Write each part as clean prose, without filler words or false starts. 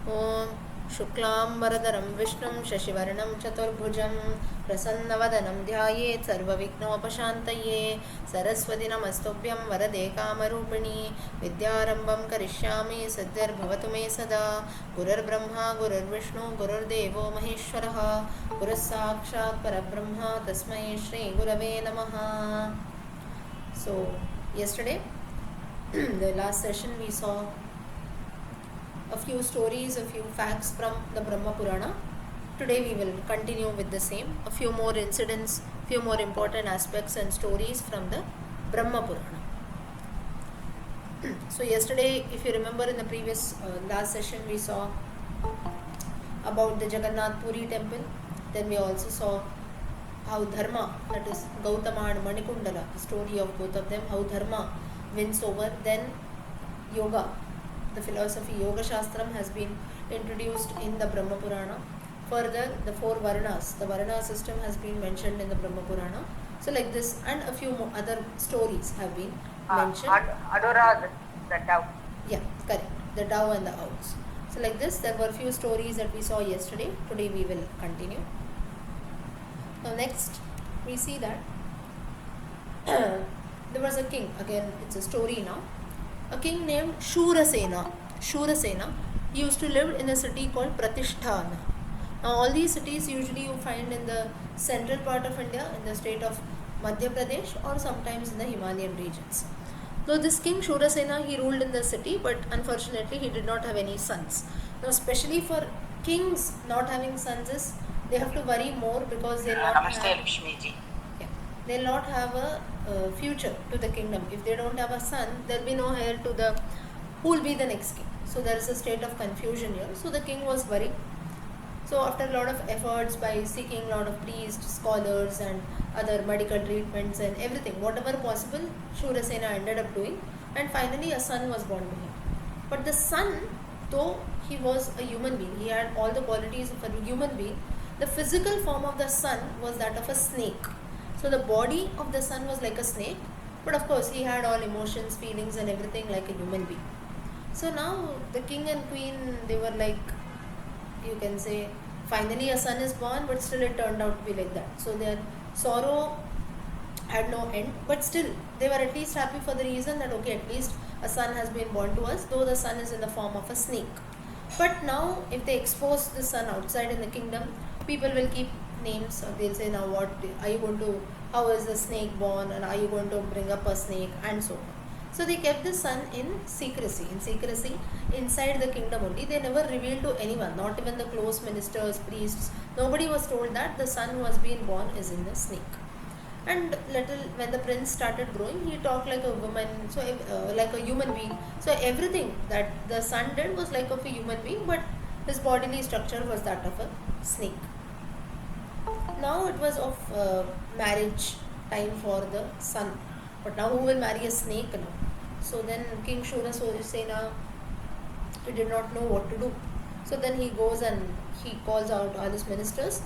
ॐ शुक्लाम्बरधरं विष्णुं शशिवर्णं चतुर्भुजं प्रसन्नवदनं ध्यायेत् सर्वविघ्नोपशान्तये सरस्वती नमस्तुभ्यं वरदे कामरूपिणी विद्यारम्भं करिष्यामि सिद्धिर्भवतु मे सदा गुरुर्ब्रह्मा गुरुर्विष्णु गुरुर्देवो महेश्वरः गुरुः साक्षात् परब्रह्म तस्मै श्रीगुरवे नमः. So yesterday the last session we saw a few stories, a few facts from the Brahma Purana. Today we will continue with the same, a few more incidents, few more important aspects and stories from the Brahma Purana. So yesterday, if you remember in the previous last session, we saw about the Jagannath Puri temple. Then we also saw how Dharma, that is Gautama and Manikundala, the story of both of them, how Dharma wins over. Then Yoga, the philosophy Yoga Shastram has been introduced in the Brahma Purana. Further, the four Varnas, the Varna system has been mentioned in the Brahma Purana. So like this, and a few more other stories have been mentioned. Adora, the dove. Yeah, correct. The dove and the owls. So like this, there were few stories that we saw yesterday. Today we will continue. Now next, we see that there was a king. Again, it's a story now. A king named Shurasena. Shurasena. He used to live in a city called Pratishtana. Now all these cities usually you find in the central part of India, in the state of Madhya Pradesh, or sometimes in the Himalayan regions. Though this king Shurasena, he ruled in the city, but unfortunately he did not have any sons. Now especially for kings not having sons is, they have to worry more because they'll not have a future to the kingdom. If they don't have a son, there'll be no heir to the, who will be the next king. So there is a state of confusion here. So the king was worried. So after a lot of efforts by seeking a lot of priests, scholars and other medical treatments and everything, whatever possible, Shurasena ended up doing, and finally a son was born to him. But the son, though he was a human being, he had all the qualities of a human being, the physical form of the son was that of a snake. So the body of the son was like a snake, but of course he had all emotions, feelings and everything like a human being. So now the king and queen, they were like, you can say, finally a son is born, but still it turned out to be like that. So their sorrow had no end, but still they were at least happy for the reason that okay, at least a son has been born to us, though the son is in the form of a snake. But now if they expose the son outside in the kingdom, people will keep names, or they'll say, now what are you going to, how is the snake born, and are you going to bring up a snake, and so on. So they kept the son in secrecy, inside the kingdom only. They never revealed to anyone, not even the close ministers, priests. Nobody was told that the son who has been born is in the snake. And when the prince started growing, he talked like a woman, so like a human being. So everything that the son did was like of a human being, but his bodily structure was that of a snake. Now it was of marriage time for the son. But now who will marry a snake now? So then King Shurasena, he did not know what to do. So then he goes and he calls out all his ministers.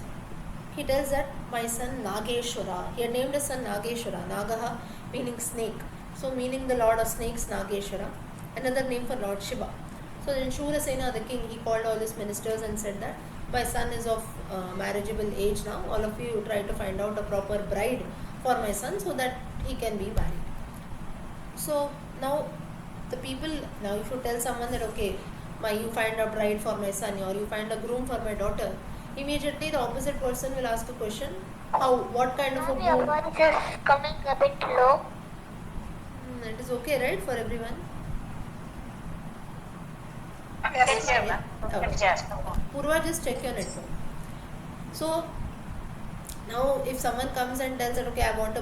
He tells that my son Nageshwara, he had named his son Nageshwara, Nagaha meaning snake. So meaning the lord of snakes, Nageshwara, another name for Lord Shiva. So then Shurasena the king, he called all his ministers and said that my son is of marriageable age now. All of you try to find out a proper bride for my son so that he can be married. So now the people, now if you tell someone that okay, you find a bride for my son or you find a groom for my daughter, immediately the opposite person will ask a question, what kind of a groom? Your voice is coming a bit low. It is okay, right, for everyone? Yes, ma'am. Purva, just check your network. So now if someone comes and tells that okay, I want a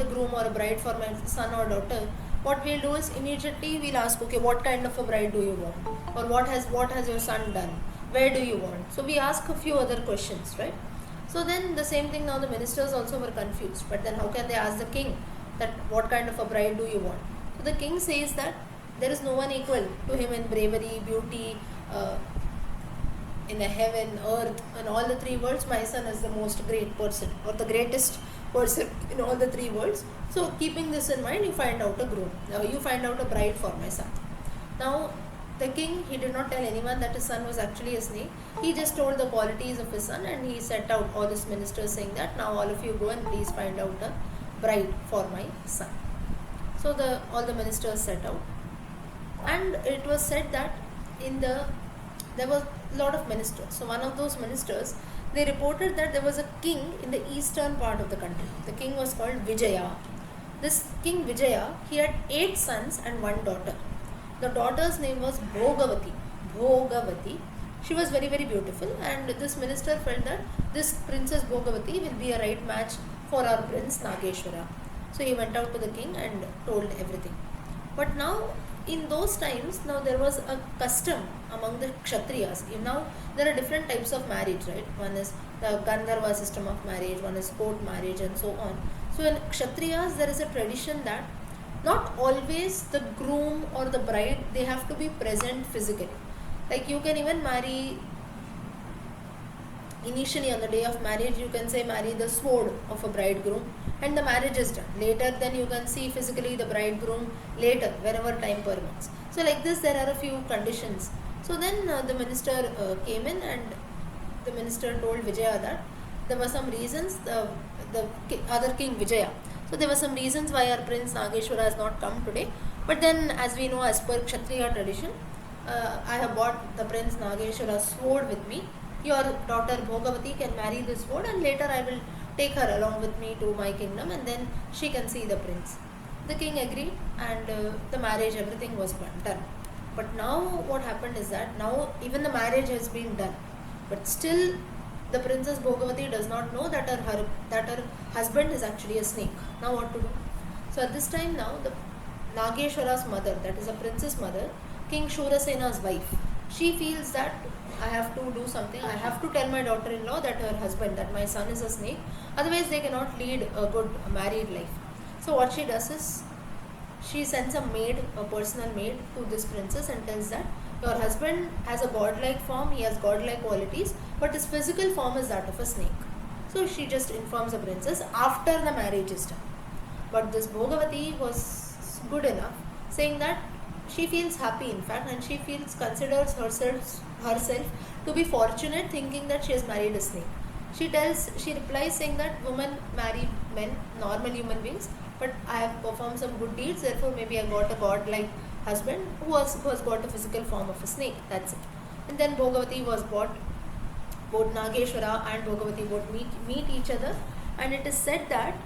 groom or a bride for my son or daughter, what we'll do is immediately we'll ask, okay, what kind of a bride do you want, or what has your son done, where do you want? So we ask a few other questions, right? So then the same thing, now the ministers also were confused, but then how can they ask the king that what kind of a bride do you want? So the king says that there is no one equal to him in bravery, beauty, in the heaven, earth, and all the three worlds. My son is the most great person, or the greatest person in all the three worlds. So keeping this in mind, you find out a groom. You find out a bride for my son. Now the king, he did not tell anyone that his son was actually a snake. He just told the qualities of his son, and he sent out all his ministers saying that now all of you go and please find out a bride for my son. So all the ministers set out, and it was said that there was a lot of ministers. So one of those ministers, they reported that there was a king in the eastern part of the country. The king was called Vijaya. This king Vijaya, he had 8 sons and 1 daughter. The daughter's name was Bhogavati. Bhogavati. She was very, very beautiful, and this minister felt that this princess Bhogavati will be a right match for our prince Nageshwara. So he went out to the king and told everything. But now, in those times, now there was a custom among the Kshatriyas. Now there are different types of marriage, right? One is the Gandharva system of marriage, one is court marriage, and so on. So in Kshatriyas, there is a tradition that not always the groom or the bride, they have to be present physically. Like you can even marry, initially on the day of marriage, you can say marry the sword of a bridegroom, and the marriage is done. Later then you can see physically the bridegroom later, whenever time permits. So like this, there are a few conditions. So then the minister came in, and the minister told Vijaya that there were some reasons, the other king Vijaya. So there were some reasons why our prince Nageshwara has not come today. But then, as we know, as per Kshatriya tradition, I have brought the prince Nageshwara's sword with me. Your daughter Bhogavati can marry this sword, and later I will take her along with me to my kingdom, and then she can see the prince. The king agreed, and the marriage, everything was done. But now what happened is that now even the marriage has been done, but still the princess Bhogavati does not know that her husband is actually a snake. Now what to do? So at this time now, the Nageshwara's mother, that is a princess mother, King Shurasena's wife, she feels that I have to do something. I have to tell my daughter-in-law that her husband, that my son is a snake. Otherwise they cannot lead a good married life. So what she does is, she sends a maid, a personal maid, to this princess and tells that your husband has a godlike form, he has godlike qualities, but his physical form is that of a snake. So she just informs the princess after the marriage is done. But this Bhogavati was good enough, saying that she feels happy, in fact, and she considers herself to be fortunate, thinking that she has married a snake. She replies saying that women marry men, normal human beings, but I have performed some good deeds, therefore maybe I got a godlike husband who has got a physical form of a snake. That's it. And then Bhogavati was brought. Both Nageshwara and Bhogavati both meet each other, and it is said that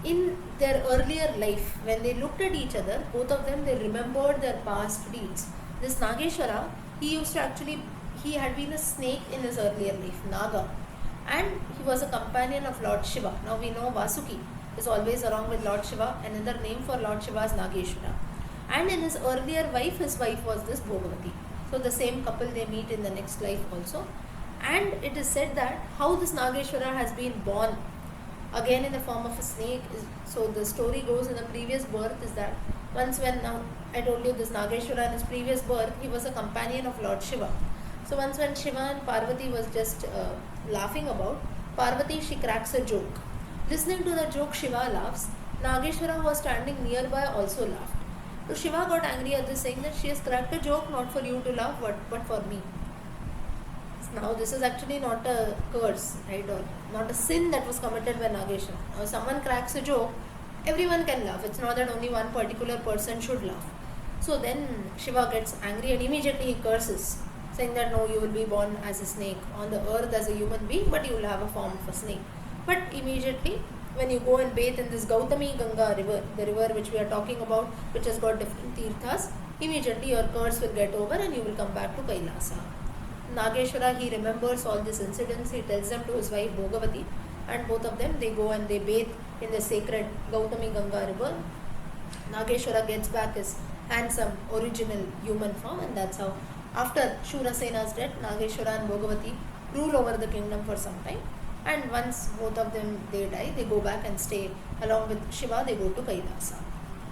in their earlier life, when they looked at each other, both of them, they remembered their past deeds. This Nageshwara, he had been a snake in his earlier life, Naga, and he was a companion of Lord Shiva. Now we know Vasuki is always along with Lord Shiva. Another name for Lord Shiva is Nageshwara. And in his earlier wife, his wife was this Bhogavati. So the same couple, they meet in the next life also. And it is said that how this Nageshwara has been born again in the form of a snake. So the story goes, in the previous birth is that now I told you this Nageshwara, in his previous birth, he was a companion of Lord Shiva. So once when Shiva and Parvati was just laughing about, Parvati, she cracks a joke. Listening to the joke, Shiva laughs. Nageshwara, who was standing nearby, also laughed. So Shiva got angry at this, saying that she has cracked a joke not for you to laugh, but for me. Now this is actually not a curse, right, or not a sin that was committed by Nageshwara. Now someone cracks a joke, everyone can laugh. It's not that only one particular person should laugh. So then Shiva gets angry and immediately he curses, saying that no, you will be born as a snake, on the earth as a human being, but you will have a form of a snake. But immediately, when you go and bathe in this Gautami Ganga river, the river which we are talking about, which has got different tirthas, immediately your curse will get over and you will come back to Kailasa. Nageshwara, he remembers all these incidents, he tells them to his wife Bhogavati, and both of them, they go and they bathe in the sacred Gautami Ganga river. Nageshwara gets back his handsome original human form, and that's how, after Shurasena's death, Nageshwara and Bhogavati rule over the kingdom for some time, and once both of them, they die, they go back and stay along with Shiva, they go to Kailasa.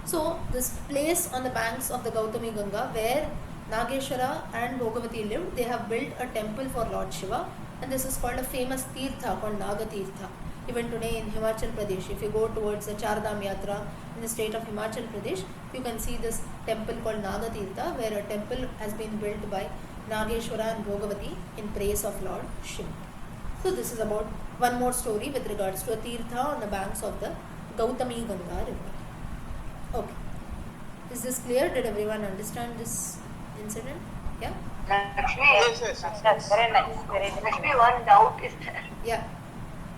So this place on the banks of the Gautami Ganga, where Nageshwara and Bhogavati lived, they have built a temple for Lord Shiva, and this is called a famous Tirtha called Naga Tirtha. Even today in Himachal Pradesh, if you go towards the Char Dham Yatra in the state of Himachal Pradesh, you can see this temple called Nagatirtha, where a temple has been built by Nageshwara and Bhogavati in praise of Lord Shiva. So this is about one more story with regards to a Tirtha on the banks of the Gautami Ganga river. Okay. Is this clear? Did everyone understand this incident? Yeah? Lakshmi, Yes. that's very nice. Very nice. Lakshmi, one doubt is there. Yeah.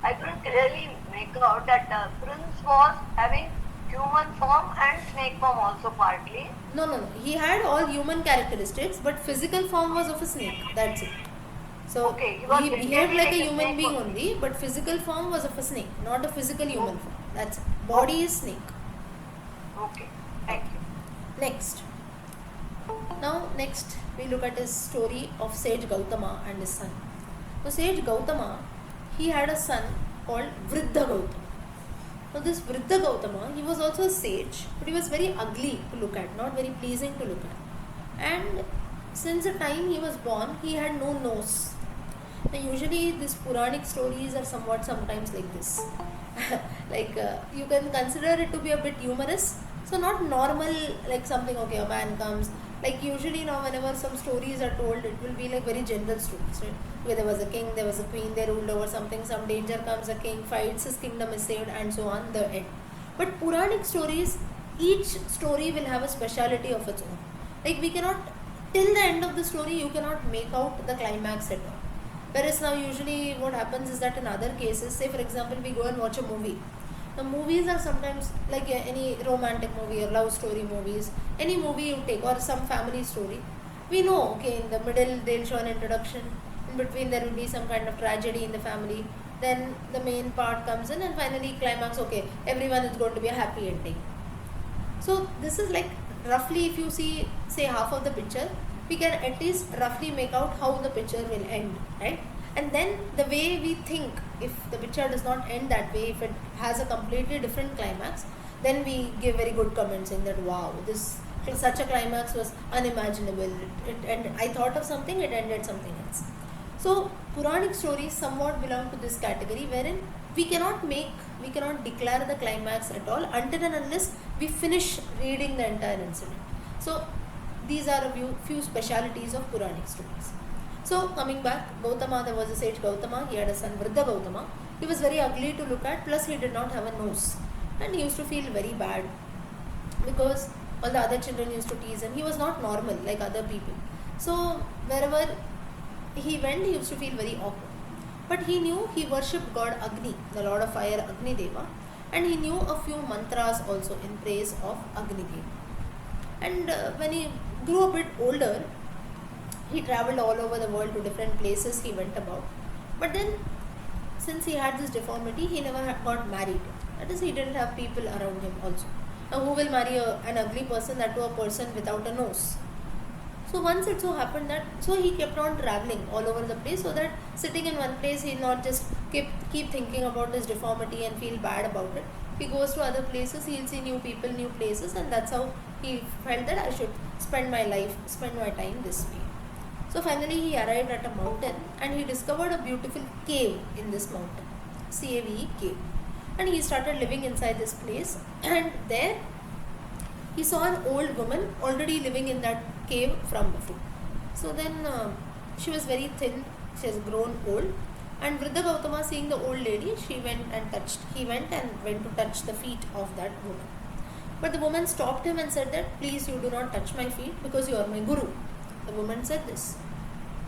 I couldn't really make out that Prince was having human form and snake form also partly. No. He had all human characteristics, but physical form was of a snake. That's it. So Okay, he was he behaved exactly like like a a human snake being only. only, but physical form was of a snake, not a physical human form. That's it. Body is snake. Okay, thank you. Next. Now next we look at his story of sage Gautama and his son. So sage Gautama, he had a son called Vriddha Gautama. Now this Vriddha Gautama, he was also a sage, but he was very ugly to look at, not very pleasing to look at. And since the time he was born, he had no nose. Now usually these Puranic stories are sometimes like this. You can consider it to be a bit humorous. So not normal, like something, okay, a man comes. Like usually now whenever some stories are told, it will be like very general stories, right? Where there was a king, there was a queen, they ruled over something, some danger comes, a king fights, his kingdom is saved, and so on, the end. But Puranic stories, each story will have a speciality of its own. Like we cannot, till the end of the story, you cannot make out the climax at all. Whereas now usually what happens is that in other cases, say for example, we go and watch a movie. The movies are sometimes like any romantic movie or love story movies, any movie you take or some family story. We know, okay, in the middle they'll show an introduction, in between there will be some kind of tragedy in the family, then the main part comes in and finally climax, okay, everyone is going to be a happy ending. So this is like roughly if you see say half of the picture, we can at least roughly make out how the picture will end, right? And then the way we think, if the picture does not end that way, if it has a completely different climax, then we give very good comments saying that wow, this such a climax was unimaginable. I thought of something, it ended something else. So Puranic stories somewhat belong to this category wherein we cannot declare the climax at all until and unless we finish reading the entire incident. So these are a few specialities of Puranic stories. So coming back, Gautama, there was a sage Gautama, he had a son Vriddha Gautama. He was very ugly to look at, plus he did not have a nose. And he used to feel very bad because all the other children used to tease him. He was not normal like other people. So wherever he went, he used to feel very awkward. But he knew he worshipped God Agni, the Lord of Fire, Agni Deva. And he knew a few mantras also in praise of Agni Deva. And when he grew a bit older, he traveled all over the world to different places he went about. But then, since he had this deformity, he never got married. That is, he didn't have people around him also. Now, who will marry an ugly person, that to a person without a nose? So once it so happened that, so he kept on traveling all over the place, so that sitting in one place, he'll not just keep thinking about his deformity and feel bad about it. He goes to other places, he'll see new people, new places, and that's how he felt that I should spend my time this way. So finally he arrived at a mountain and he discovered a beautiful cave in this mountain, CAVE cave. And he started living inside this place, and there he saw an old woman already living in that cave from before. So then she was very thin, she has grown old, and Vriddha Gautama, seeing the old lady, he went and went to touch the feet of that woman. But the woman stopped him and said that, please, you do not touch my feet because you are my guru. The woman said this.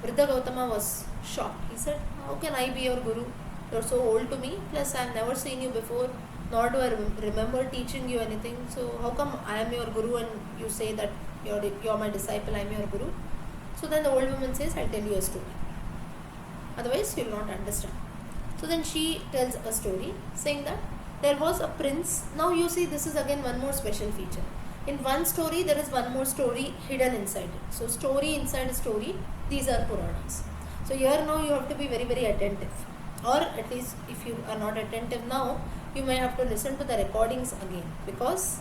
Vriddha Gautama was shocked. He said, how can I be your guru? You are so old to me, plus I have never seen you before, nor do I remember teaching you anything. So how come I am your guru and you say that you are my disciple, I am your guru? So then the old woman says, I'll tell you a story. Otherwise you will not understand. So then she tells a story saying that there was a prince. Now you see, this is again one more special feature. In one story, there is one more story hidden inside it. So story inside a story, these are Puranas. So here now you have to be very, very attentive. Or at least if you are not attentive now, you may have to listen to the recordings again. Because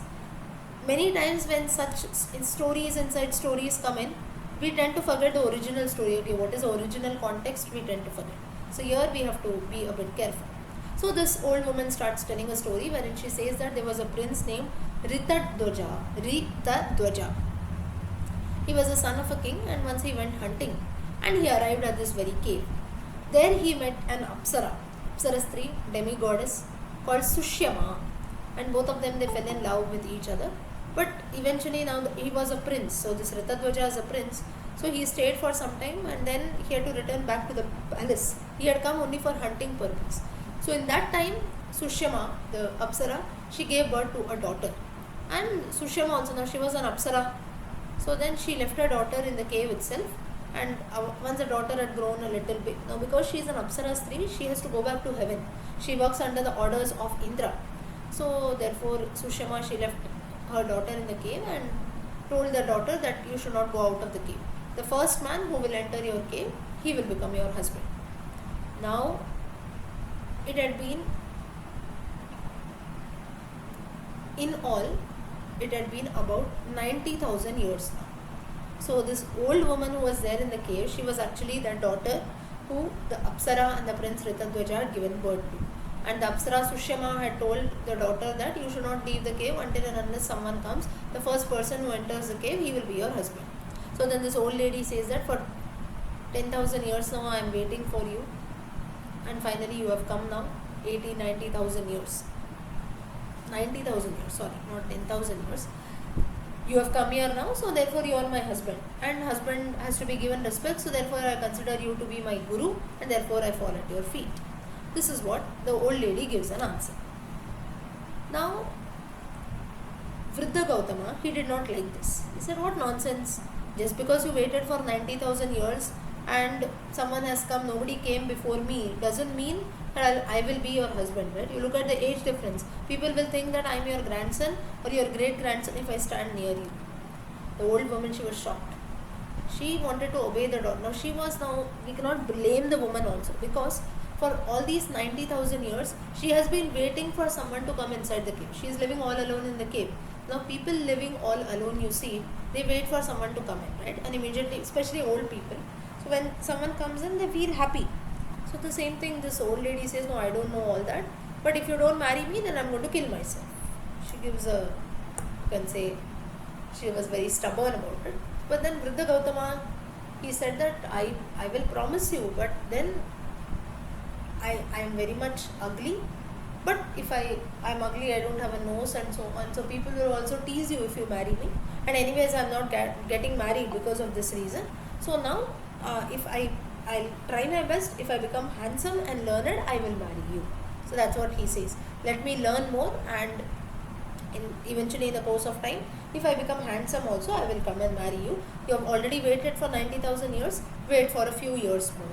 many times when such stories inside stories come in, we tend to forget the original story. Okay, what is the original context? We tend to forget. So here we have to be a bit careful. So this old woman starts telling a story wherein she says that there was a prince named Ritadwaja. He was the son of a king, and once he went hunting and he arrived at this very cave. There he met an Apsarastri, demigoddess called Sushyama, and both of them they fell in love with each other. But eventually now he was a prince, so this Ritadwaja is a prince. So he stayed for some time and then he had to return back to the palace. He had come only for hunting purpose. So in that time, Sushyama, the Apsara, she gave birth to a daughter. And Sushyama also, now she was an Apsara. So then she left her daughter in the cave itself, and once the daughter had grown a little bit, now because she is an Apsara Stri, she has to go back to heaven. She works under the orders of Indra. So therefore Sushyama, she left her daughter in the cave and told the daughter that you should not go out of the cave. The first man who will enter your cave, he will become your husband. Now it had been, in all, it had been about 90,000 years now. So this old woman who was there in the cave, she was actually the daughter who the Apsara and the prince Ritadwaja had given birth to. And the Apsara Sushyama had told the daughter that you should not leave the cave until and unless someone comes. The first person who enters the cave, he will be your husband. So then this old lady says that for 10,000 years now I am waiting for you, and finally you have come now. 90,000 years. 90,000 years, sorry, not 10,000 years. You have come here now, so therefore you are my husband. And husband has to be given respect, so therefore I consider you to be my guru, and therefore I fall at your feet. This is what the old lady gives an answer. Now, Vriddha Gautama, he did not like this. He said, what nonsense. Just because you waited for 90,000 years and someone has come, nobody came before me, doesn't mean that I will be your husband, right? You look at the age difference. People will think that I am your grandson or your great grandson if I stand near you. The old woman, she was shocked. She wanted to obey the daughter. Now we cannot blame the woman also, because for all these 90,000 years, she has been waiting for someone to come inside the cave. She is living all alone in the cave. Now people living all alone, you see, they wait for someone to come in, right? And immediately, especially old people. So when someone comes in, they feel happy. So the same thing, this old lady says, no, I don't know all that, but if you don't marry me, then I'm going to kill myself. She gives a, you can say, she was very stubborn about it. But then Vriddha Gautama, he said that I will promise you, but then I am very much ugly. But if I'm ugly, I don't have a nose and so on. So people will also tease you if you marry me. And anyways, I'm not getting married because of this reason. So now, if I'll try my best. If I become handsome and learned, I will marry you. So that's what he says. Let me learn more, and eventually in the course of time, if I become handsome also, I will come and marry you. You have already waited for 90,000 years. Wait for a few years more.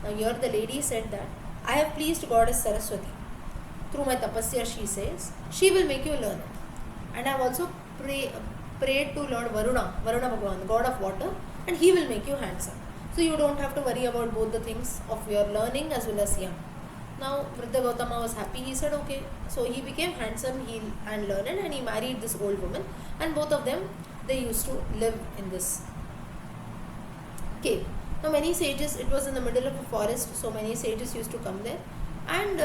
Now here the lady said that I have pleased Goddess Saraswati. Through my tapasya, she says, she will make you learn it. And I have also prayed to Lord Varuna Bhagwan, the god of water, and he will make you handsome. So you don't have to worry about both the things of your learning as well as young. Now Vriddha Gautama was happy. He said okay. So he became handsome and learned, and he married this old woman, and both of them, they used to live in this cave. Now many sages, it was in the middle of a forest, so many sages used to come there, and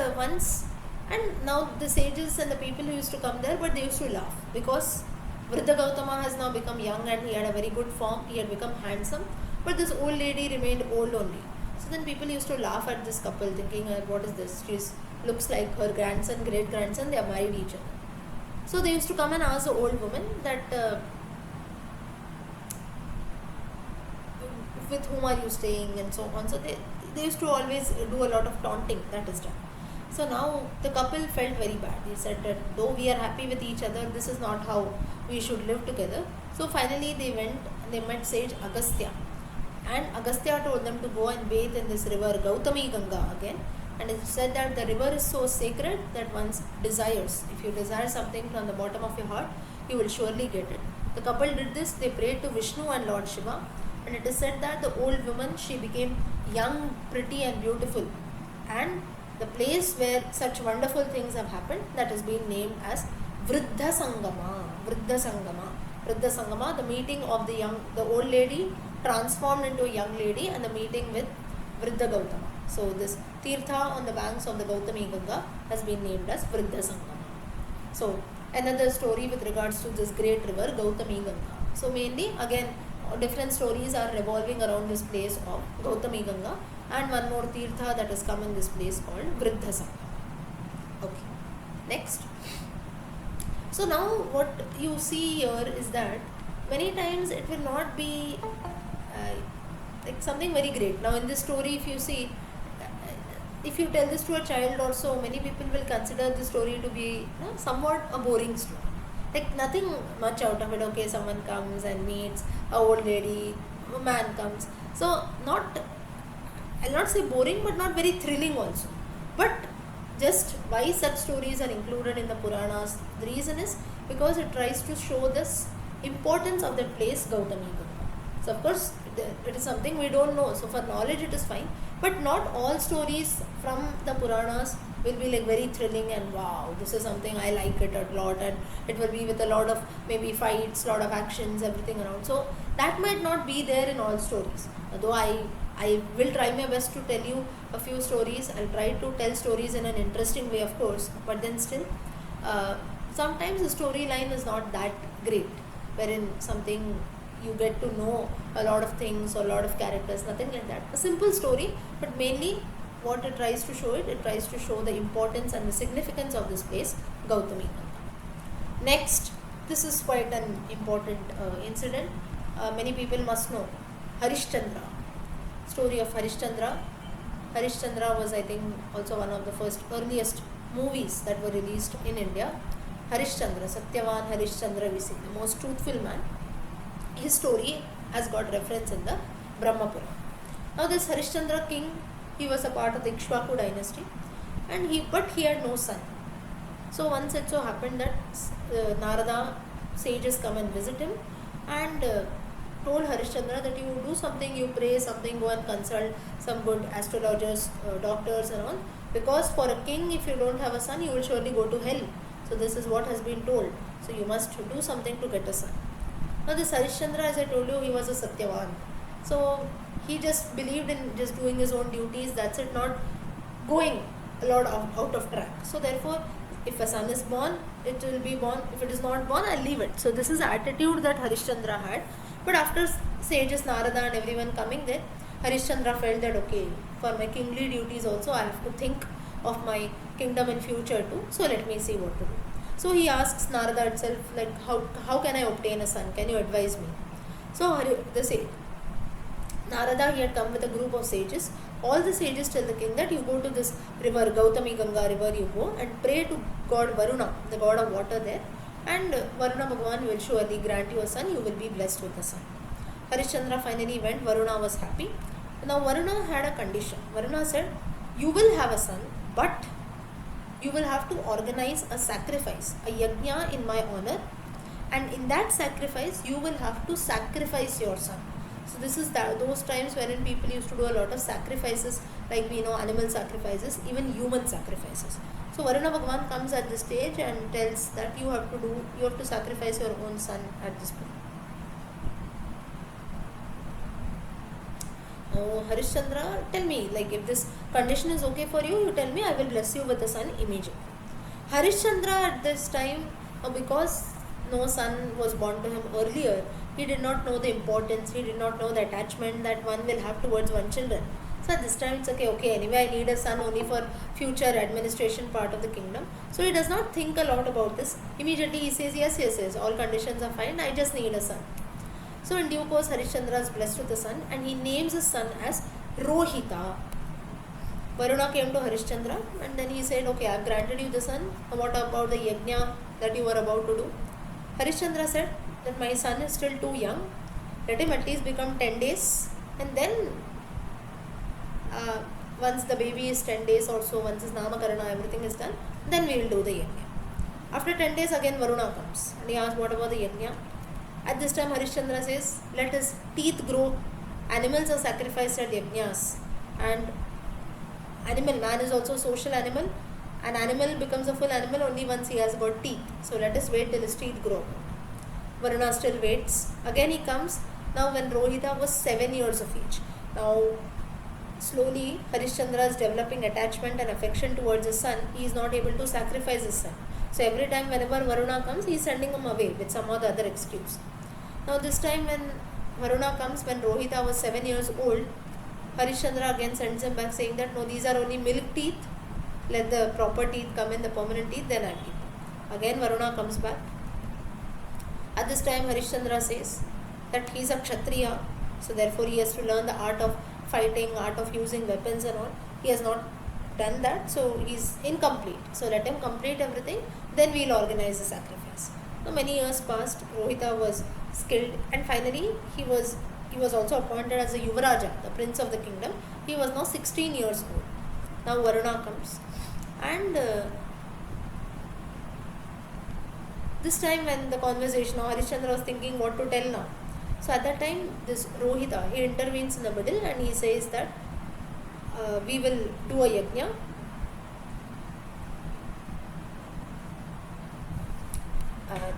now the sages and the people who used to come there, but they used to laugh because Vriddha Gautama has now become young and he had a very good form, he had become handsome, but this old lady remained old only. So then people used to laugh at this couple, thinking, what is this? She looks like her grandson, great grandson, they have married each other. So they used to come and ask the old woman that with whom are you staying and so on. So they used to always do a lot of taunting, that is done. So now the couple felt very bad. They said that though we are happy with each other, this is not how we should live together. So finally they met sage Agastya. And Agastya told them to go and bathe in this river Gautami Ganga again. And it said that the river is so sacred that one's desires, if you desire something from the bottom of your heart, you will surely get it. The couple did this, they prayed to Vishnu and Lord Shiva. And it is said that the old woman, she became young, pretty and beautiful. And the place where such wonderful things have happened, that has been named as Vriddha Sangama. Vriddha Sangama. Vriddha Sangama, the meeting of the old lady transformed into a young lady, and the meeting with Vriddha Gautama. So this Tirtha on the banks of the Gautami Ganga has been named as Vriddha Sangama. So another story with regards to this great river Gautami Ganga. So mainly again different stories are revolving around this place of Gautami Ganga, and one more Tirtha that has come in this place called Vriddha Sangama. Okay, next. So now what you see here is that many times it will not be like something very great. Now in this story, if you see, if you tell this to a child also, many people will consider the story to be somewhat a boring story. Like nothing much out of it. Okay, someone comes and meets a old lady, a man comes. So not, I'll not say boring, but not very thrilling also. But just why such stories are included in the Puranas, the reason is because it tries to show this importance of that place Gautami Ganga. So of course it is something we don't know, so for knowledge it is fine, but not all stories from the Puranas will be like very thrilling and wow, this is something I like it a lot, and it will be with a lot of maybe fights, lot of actions, everything around. So that might not be there in all stories, although I will try my best to tell you a few stories. I'll try to tell stories in an interesting way, of course, but then still sometimes the storyline is not that great, wherein something you get to know a lot of things or a lot of characters, nothing like that. A simple story, but mainly what it tries to show, it tries to show the importance and the significance of this place, Gautami Ganga. Next, this is quite an important incident. Many people must know Harishchandra. Story of Harishchandra. Harishchandra was, I think, also one of the first earliest movies that were released in India. Harishchandra, Satyavan Harishchandra we see, the most truthful man. His story has got reference in the Brahma Purana. Now this Harishchandra king, he was a part of the Ikshvaku dynasty, and he had no son. So once it so happened that Narada sages come and visit him, and told Harishchandra that you do something, you pray something, go and consult some good astrologers, doctors and all, because for a king, if you don't have a son, you will surely go to hell. So this is what has been told. So you must do something to get a son. Now this Harishchandra, as I told you, he was a Satyavan. So he just believed in just doing his own duties, that's it, not going a lot out of track. So therefore, if a son is born, it will be born. If it is not born, I'll leave it. So this is the attitude that Harishchandra had. But after sages Narada and everyone coming there, Harishchandra felt that okay, for my kingly duties also I have to think of my kingdom in future too. So let me see what to do. So he asks Narada itself, like, how can I obtain a son? Can you advise me? So Narada, he had come with a group of sages. All the sages tell the king that you go to this river, Gautami Ganga river, you go and pray to God Varuna, the god of water there, and Varuna Bhagwan will surely grant you a son, you will be blessed with a son. Harishchandra finally went, Varuna was happy. Now Varuna had a condition. Varuna said, you will have a son, but you will have to organize a sacrifice, a yajna in my honor, and in that sacrifice you will have to sacrifice your son. So this is those times wherein people used to do a lot of sacrifices, like we know animal sacrifices, even human sacrifices. So Varuna Bhagwan comes at this stage and tells that you have to sacrifice your own son at this point. Oh, Harishchandra, tell me, like if this condition is okay for you, you tell me, I will bless you with a son immediately. Harishchandra at this time, because no son was born to him earlier, he did not know the importance, he did not know the attachment that one will have towards one children. So at this time it's okay, anyway I need a son only for future administration part of the kingdom. So he does not think a lot about this. Immediately he says, yes, all conditions are fine, I just need a son. So in due course, Harishchandra is blessed with a son and he names his son as Rohita. Varuna came to Harishchandra and then he said, okay, I have granted you the son. What about the yajna that you were about to do? Harishchandra said that my son is still too young. Let him at least become 10 days and then once the baby is 10 days or so, once his namakarana, everything is done, then we will do the yajna. After 10 days again Varuna comes and he asks, what about the yajna? At this time Harishchandra says, let his teeth grow. Animals are sacrificed at yajnas, and man is also a social animal. An animal becomes a full animal only once he has got teeth. So let us wait till his teeth grow. Varuna still waits. Again he comes. Now when Rohita was 7 years of age. Now slowly Harishchandra is developing attachment and affection towards his son. He is not able to sacrifice his son. So every time whenever Varuna comes, he is sending him away with some or the other excuse. Now this time when Varuna comes, when Rohita was 7 years old, Harishchandra again sends him back saying that no, these are only milk teeth. Let the proper teeth come in, the permanent teeth, then I'll keep. Again Varuna comes back. At this time Harishchandra says that he is a Kshatriya, so therefore he has to learn the art of fighting, art of using weapons and all. He has not done that, so he is incomplete. So let him complete everything, then we will organize the sacrifice. Now many years passed, Rohita was skilled, and finally he was also appointed as a Yuvaraja, the prince of the kingdom. He was now 16 years old. Now Varuna comes, and this time when the conversation, now Harishchandra was thinking what to tell now. So at that time, this Rohita, he intervenes in the middle and he says that we will do a yajna.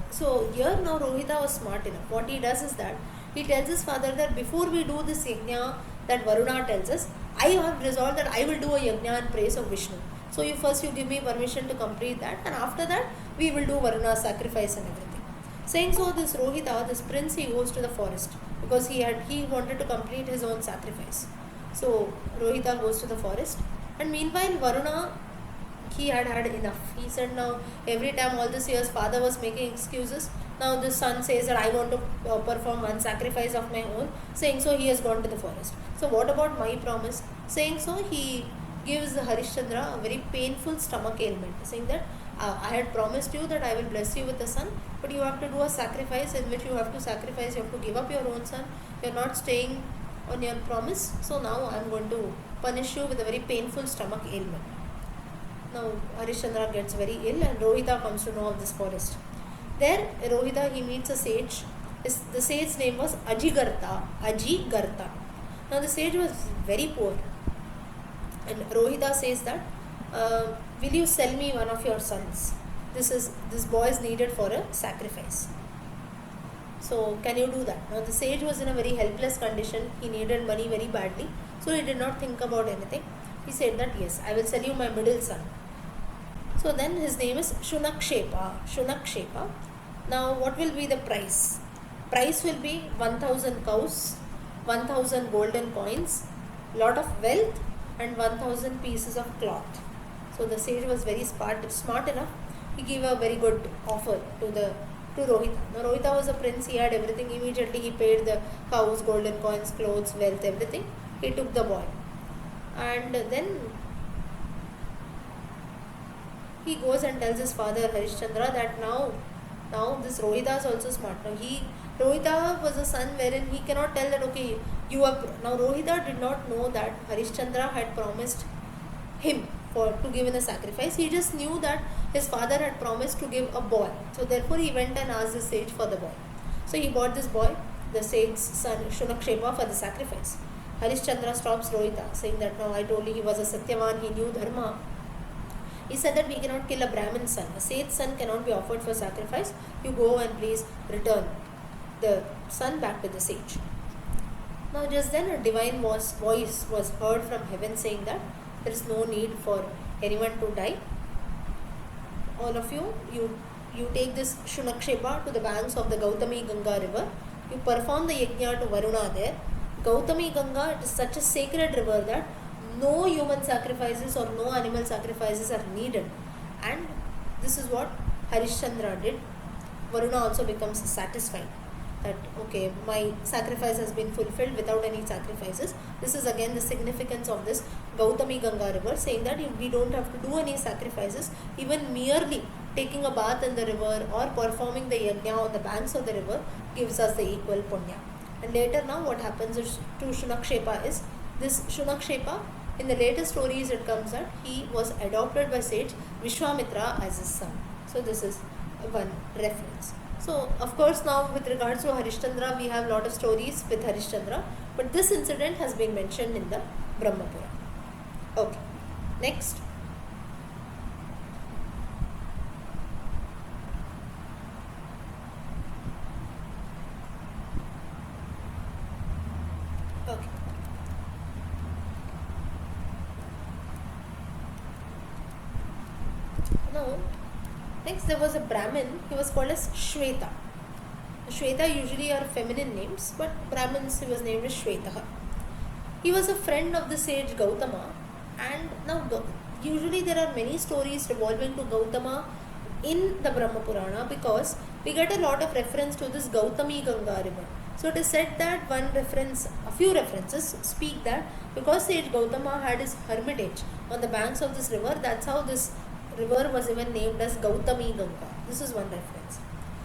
So here now Rohita was smart enough. What he does is that he tells his father that before we do this yajna that Varuna tells us, I have resolved that I will do a yajna in praise of Vishnu. So you give me permission to complete that, and after that we will do Varuna's sacrifice and everything. Saying so, this Rohita, this prince, he goes to the forest because he wanted to complete his own sacrifice. So Rohita goes to the forest, and meanwhile Varuna, he had enough. He said now every time all this years father was making excuses. Now the son says that I want to perform one sacrifice of my own. Saying so, he has gone to the forest. So what about my promise? Saying so, he gives Harishchandra a very painful stomach ailment, saying that I had promised you that I will bless you with a son, but you have to do a sacrifice in which you have to give up your own son. You are not staying on your promise, so now I am going to punish you with a very painful stomach ailment. Now Harishchandra gets very ill, and Rohita comes to know of this forest. There Rohita, he meets a sage. The sage's name was Ajigartha. Now the sage was very poor, and Rohita says that will you sell me one of your sons? This boy is needed for a sacrifice. So can you do that? Now the sage was in a very helpless condition. He needed money very badly, so he did not think about anything. He said that yes, I will sell you my middle son. So then his name is Shunakshepa. Now what will be the price? Price will be 1000 cows, 1000 golden coins, lot of wealth, and 1000 pieces of cloth. So the sage was very smart enough. He gave a very good offer to Rohita. Now Rohita was a prince, he had everything. Immediately he paid the cows, golden coins, clothes, wealth, everything. He took the boy. And then he goes and tells his father Harishchandra that now this Rohita is also smart. Now Rohita was a son wherein he cannot tell that okay, you are. Now Rohita did not know that Harishchandra had promised him to give in a sacrifice. He just knew that his father had promised to give a boy. So therefore he went and asked the sage for the boy. So he bought this boy, the sage's son Shunakshepa, for the sacrifice. Harishchandra stops Rohita, saying that no, I told you he was a Satyavan, he knew Dharma. He said that we cannot kill a Brahmin son. A sage's son cannot be offered for sacrifice. You go and please return the son back to the sage. Now just then a divine voice was heard from heaven saying that there is no need for anyone to die. All of you take this Shunakshepa to the banks of the Gautami Ganga river. You perform the yajna to Varuna there. Gautami Ganga, it is such a sacred river that no human sacrifices or no animal sacrifices are needed. And this is what Harishchandra did. Varuna also becomes satisfied that okay, my sacrifice has been fulfilled without any sacrifices. This is again the significance of this Gautami Ganga river, saying that we don't have to do any sacrifices. Even merely taking a bath in the river or performing the yajna on the banks of the river gives us the equal punya. And later now what happens to Shunakshepa is, this Shunakshepa, in the later stories it comes that he was adopted by sage Vishwamitra as his son. So this is one reference. So of course now with regards to Harishchandra, we have lot of stories with Harishchandra, but this incident has been mentioned in the Brahmapura. Okay, next. Okay. Now, next there was a Brahmin, he was called as Shweta. Shweta usually are feminine names, but Brahmins he was named as Shweta. He was a friend of the sage Gautama, and now usually there are many stories revolving to Gautama in the Brahma Purana because we get a lot of reference to this Gautami Ganga river. So it is said that a few references speak that because sage Gautama had his hermitage on the banks of this river, that's how this river was even named as Gautami Ganga. This is one reference.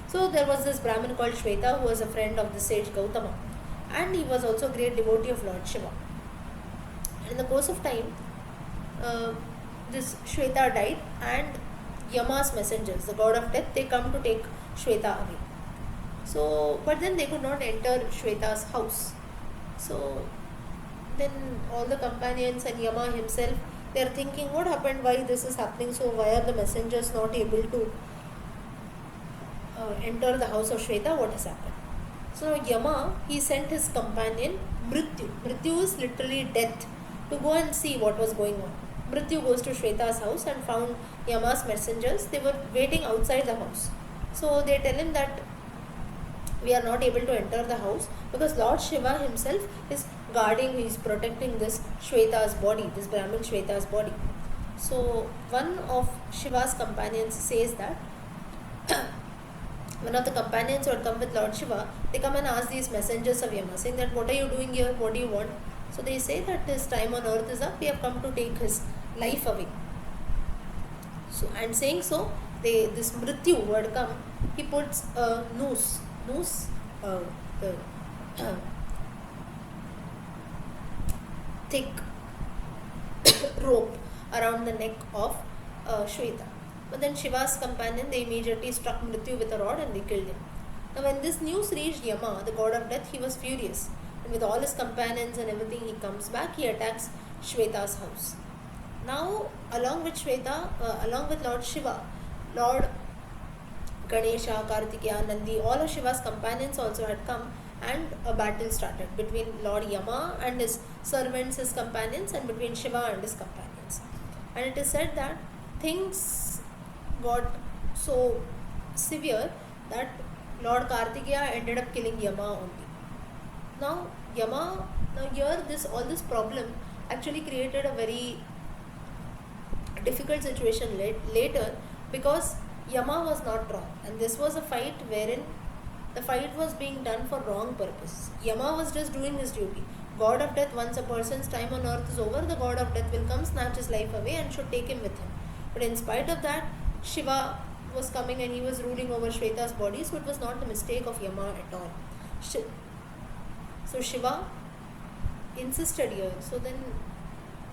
So there was this Brahmin called Shweta who was a friend of the sage Gautama, and he was also a great devotee of Lord Shiva. And in the course of time, this Shweta died, and Yama's messengers, the god of death, they come to take Shweta away. So, but then they could not enter Shweta's house. So then all the companions and Yama himself, they are thinking, what happened? Why this is happening? So why are the messengers not able to enter the house of Shweta? What has happened? So Yama, he sent his companion Mrityu. Mrityu is literally death, to go and see what was going on. Mrityu goes to Shweta's house and found Yama's messengers. They were waiting outside the house. So they tell him that we are not able to enter the house because Lord Shiva himself is guarding, he is protecting this Shweta's body, this Brahmin Shweta's body. So one of Shiva's companions says that one of the companions who had come with Lord Shiva, they come and ask these messengers of Yama, saying that what are you doing here? What do you want? So they say that his time on earth is up, we have come to take his life away. So, and saying so, this Mrityu who had come, he puts a noose, the thick rope around the neck of Shweta. But then Shiva's companion, they immediately struck Mrityu with a rod and they killed him. Now when this news reached Yama, the god of death, he was furious. And with all his companions and everything, he comes back, he attacks Shweta's house. Now, along with Shweta, along with Lord Shiva, Lord Ganesha, Kartikeya, Nandi, all of Shiva's companions also had come, and a battle started between Lord Yama and his servants, his companions, and between Shiva and his companions. And it is said that things got so severe that Lord Kartikeya ended up killing Yama only. Now here all this problem actually created a very difficult situation later because Yama was not wrong, and this was a fight wherein the fight was being done for wrong purpose. Yama was just doing his duty. God of death, once a person's time on earth is over, the god of death will come, snatch his life away and should take him with him. But in spite of that, Shiva was coming and he was ruling over Shweta's body, so it was not the mistake of Yama at all. So Shiva insisted here. So then,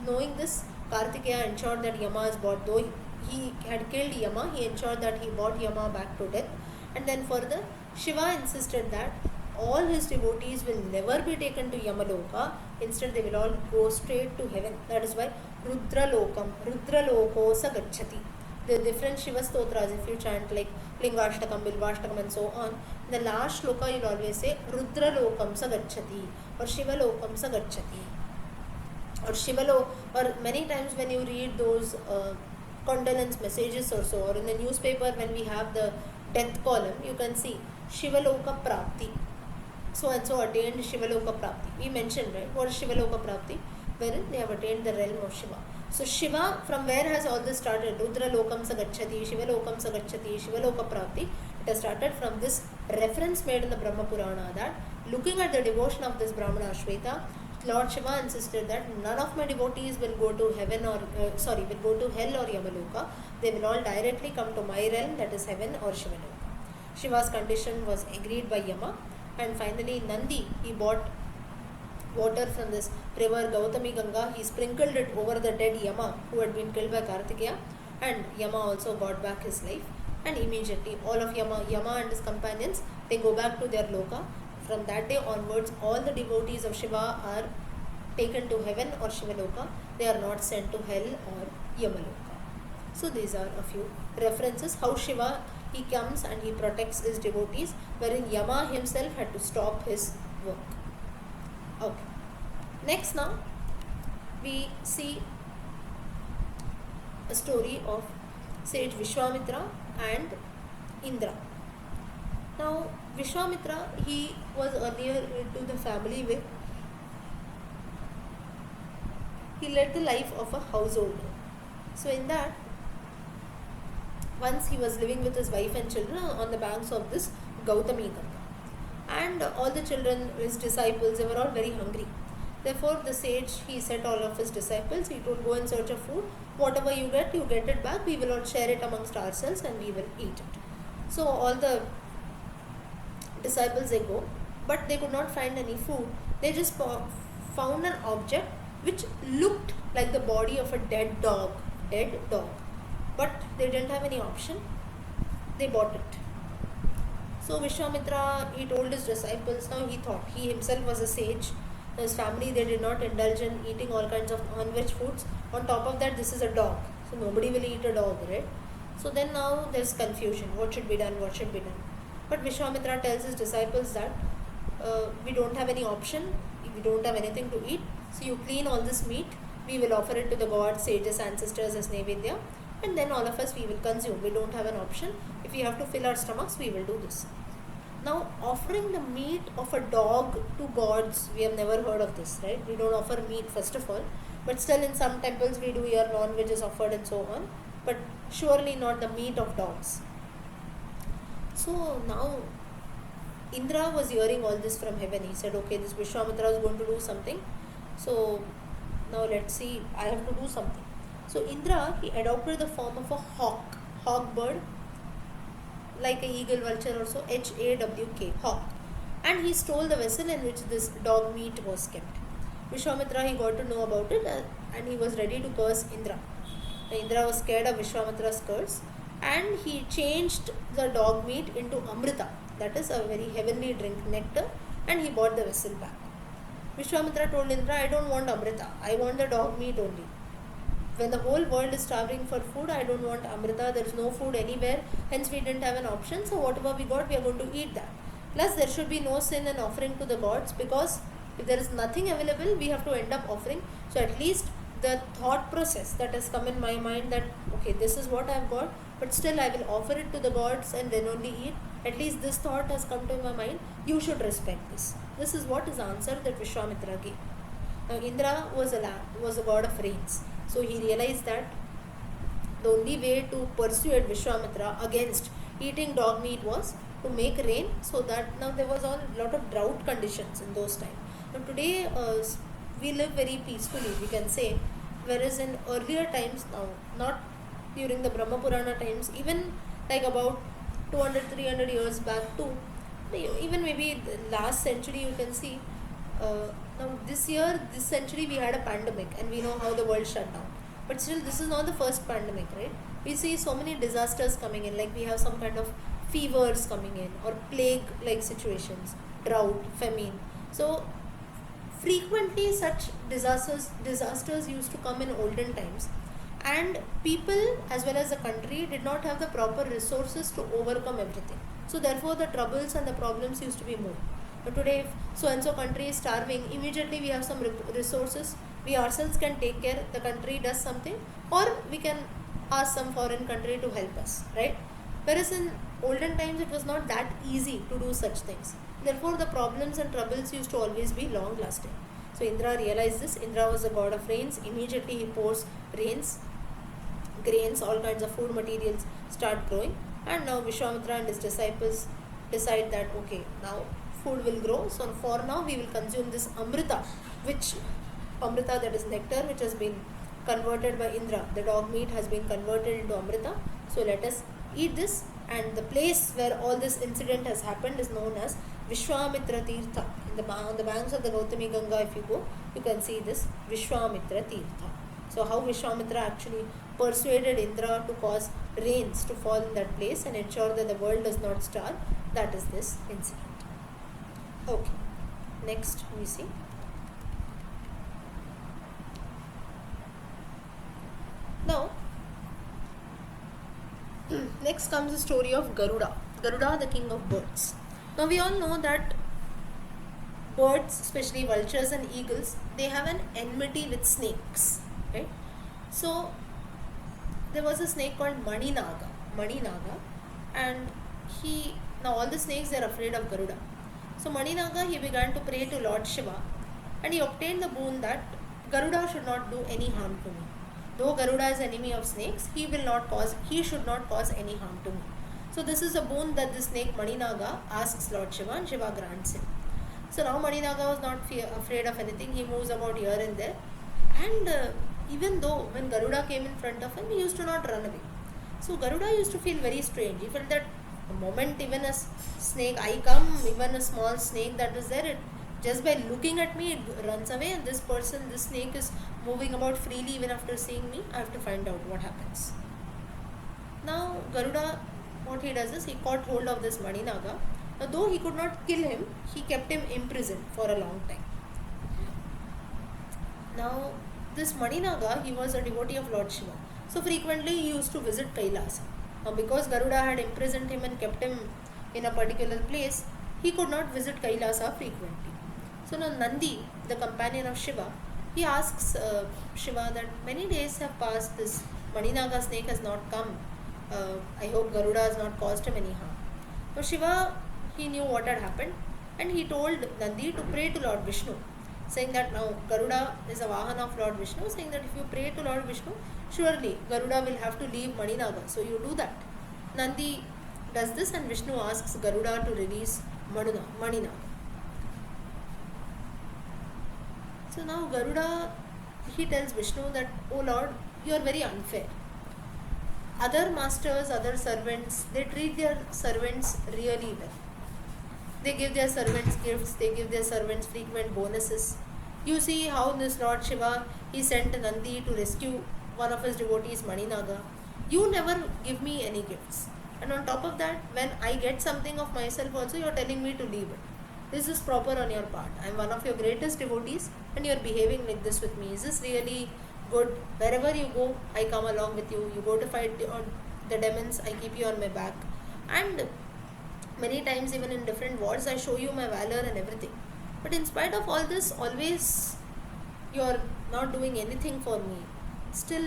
knowing this, Kartikeya ensured that Yama is brought, though he had killed Yama, he ensured that he brought Yama back to death. And then further, Shiva insisted that all his devotees will never be taken to Yamaloka. Instead, they will all go straight to heaven. That is why Rudra Loko Sagachati. The different Shiva stotras, if you chant like Lingashtakam, Bilvashtakam and so on, in the last shloka you'll always say Rudra Lokam Sagachati or Shiva Lokam Sagachati. Or many times when you read those condolence messages or so, or in the newspaper when we have the death column, you can see Shivaloka Prapti. So and so attained Shivaloka Prapti. We mentioned, right? What is Shivaloka Prapti? Wherein they have attained the realm of Shiva. So Shiva, from where has all this started? Rudra Lokam Sagachati, Shivalokam Sagachati, Shivaloka Prapti. It has started from this reference made in the Brahma Purana that looking at the devotion of this Brahmana Shweta, Lord Shiva insisted that none of my devotees will go to heaven or will go to hell or Yamaloka. They will all directly come to my realm, that is heaven or Shivaloka. Shiva's condition was agreed by Yama, and finally Nandi, he bought water from this river Gautami Ganga. He sprinkled it over the dead Yama who had been killed by Kartikeya, and Yama also got back his life. And immediately all of Yama and his companions, they go back to their loka. From that day onwards, all the devotees of Shiva are taken to heaven or Shivaloka. They are not sent to hell or Yamaloka. So these are a few references how Shiva, he comes and he protects his devotees, wherein Yama himself had to stop his work. Okay. Next now, we see a story of sage Vishwamitra and Indra. Now Vishwamitra, he was earlier into the family where he led the life of a householder. So in that, once he was living with his wife and children on the banks of this Gautami Ganga, and all the children, his disciples, they were all very hungry. Therefore the sage, he set all of his disciples, he told, go in search of food, whatever you get it back, we will all share it amongst ourselves and we will eat it. So all the disciples, they go, but they could not find any food. They just found an object which looked like the body of a dead dog, but they didn't have any option. They bought it. So Vishwamitra, he told his disciples, now he thought, he himself was a sage, his family, they did not indulge in eating all kinds of non-veg foods. On top of that, this is a dog, so nobody will eat a dog, right? So then now there's confusion, what should be done. But Vishwamitra tells his disciples that we don't have any option, we don't have anything to eat, so you clean all this meat, we will offer it to the gods, sages, ancestors as Nevedya, and then all of us, we will consume. We don't have an option. If we have to fill our stomachs, we will do this. Now, offering the meat of a dog to gods, we have never heard of this, right? We don't offer meat, first of all, but still in some temples we do hear non-veg is offered and so on, but surely not the meat of dogs. So now Indra was hearing all this from heaven. He said, okay, this Vishwamitra is going to do something, so now let's see, I have to do something. So Indra, he adopted the form of a hawk bird, like a eagle, vulture or so, Hawk, hawk, and he stole the vessel in which this dog meat was kept. Vishwamitra, he got to know about it, and he was ready to curse Indra. Indra was scared of Vishwamitra's curse, and he changed the dog meat into Amrita, that is a very heavenly drink, nectar, and he bought the vessel back. Vishwamitra told Indra, I don't want Amrita, I want the dog meat only. When the whole world is starving for food, I don't want Amrita, there is no food anywhere, hence we didn't have an option, so whatever we got, we are going to eat that. Plus there should be no sin in offering to the gods, because if there is nothing available, we have to end up offering. So at least the thought process that has come in my mind that, okay, this is what I have got, but still I will offer it to the gods and then only eat. At least this thought has come to my mind, you should respect this. This is what is the answer that Vishwamitra gave. Now Indra was a god of rains. So he realized that the only way to persuade Vishwamitra against eating dog meat was to make rain, so that now there was a lot of drought conditions in those times. Now today we live very peacefully, we can say, whereas in earlier times, now not during the Brahma Purana times, even like about 200-300 years back too, even maybe the last century, you can see, now this century we had a pandemic, and we know how the world shut down, but still this is not the first pandemic, right? We see so many disasters coming in, like we have some kind of fevers coming in, or plague like situations, drought, famine. So frequently such disasters used to come in olden times, and people as well as the country did not have the proper resources to overcome everything. So therefore the troubles and the problems used to be more. But today, if so and so country is starving, immediately we have some resources, we ourselves can take care, the country does something, or we can ask some foreign country to help us, right? Whereas in olden times it was not that easy to do such things. Therefore the problems and troubles used to always be long lasting. So Indra realized this. Indra was the god of rains. Immediately he pours rains, grains, all kinds of food materials start growing, and now Vishwamitra and his disciples decide that, okay, now food will grow, so for now we will consume this Amrita, that is nectar, which has been converted by Indra. The dog meat has been converted into Amrita, so let us eat this. And the place where all this incident has happened is known as Vishwamitra Tirtha. On the banks of the Gautami Ganga, if you go, you can see this Vishwamitra Tirtha. So how Vishwamitra actually persuaded Indra to cause rains to fall in that place and ensure that the world does not starve, that is this incident. Okay, next we see. Now, next comes the story of Garuda, the king of birds. Now we all know that birds, especially vultures and eagles, they have an enmity with snakes, right? So there was a snake called Mani Naga, and he now all the snakes they are afraid of Garuda. So Mani Naga he began to pray to Lord Shiva, and he obtained the boon that Garuda should not do any harm to me. Though Garuda is enemy of snakes, he should not cause any harm to me. So this is a boon that the snake Mani Naga asks Lord Shiva, and Shiva grants him. So now Mani Naga was not afraid of anything. He moves about here and there, and even though when Garuda came in front of him, he used to not run away. So Garuda used to feel very strange. He felt that the moment even a snake, I come, even a small snake that is there, it just by looking at me, it runs away, and this snake is moving about freely even after seeing me. I have to find out what happens. Now Garuda, what he does is he caught hold of this Mani Naga. Now, though he could not kill him, he kept him imprisoned for a long time. Now, this Mani Naga, he was a devotee of Lord Shiva. So frequently he used to visit Kailasa. Now, because Garuda had imprisoned him and kept him in a particular place, he could not visit Kailasa frequently. So now Nandi, the companion of Shiva, he asks Shiva that many days have passed, this Mani Naga snake has not come. I hope Garuda has not caused him any harm. Now Shiva, he knew what had happened, and he told Nandi to pray to Lord Vishnu, saying that now Garuda is a Vahana of Lord Vishnu, saying that if you pray to Lord Vishnu, surely Garuda will have to leave Mani Naga. So you do that. Nandi does this, and Vishnu asks Garuda to release Mani Naga. So now Garuda, he tells Vishnu that, oh Lord, you are very unfair. Other masters, other servants, they treat their servants really well. They give their servants gifts, they give their servants frequent bonuses. You see how this Lord Shiva, he sent Nandi to rescue one of his devotees, Mani Naga. You never give me any gifts. And on top of that, when I get something of myself also, you are telling me to leave it. This is proper on your part. I am one of your greatest devotees, and you are behaving like this with me. Is this really good? Wherever you go, I come along with you. You go to fight the demons, I keep you on my back. And many times even in different wars, I show you my valor and everything. But in spite of all this, always you are not doing anything for me. Still,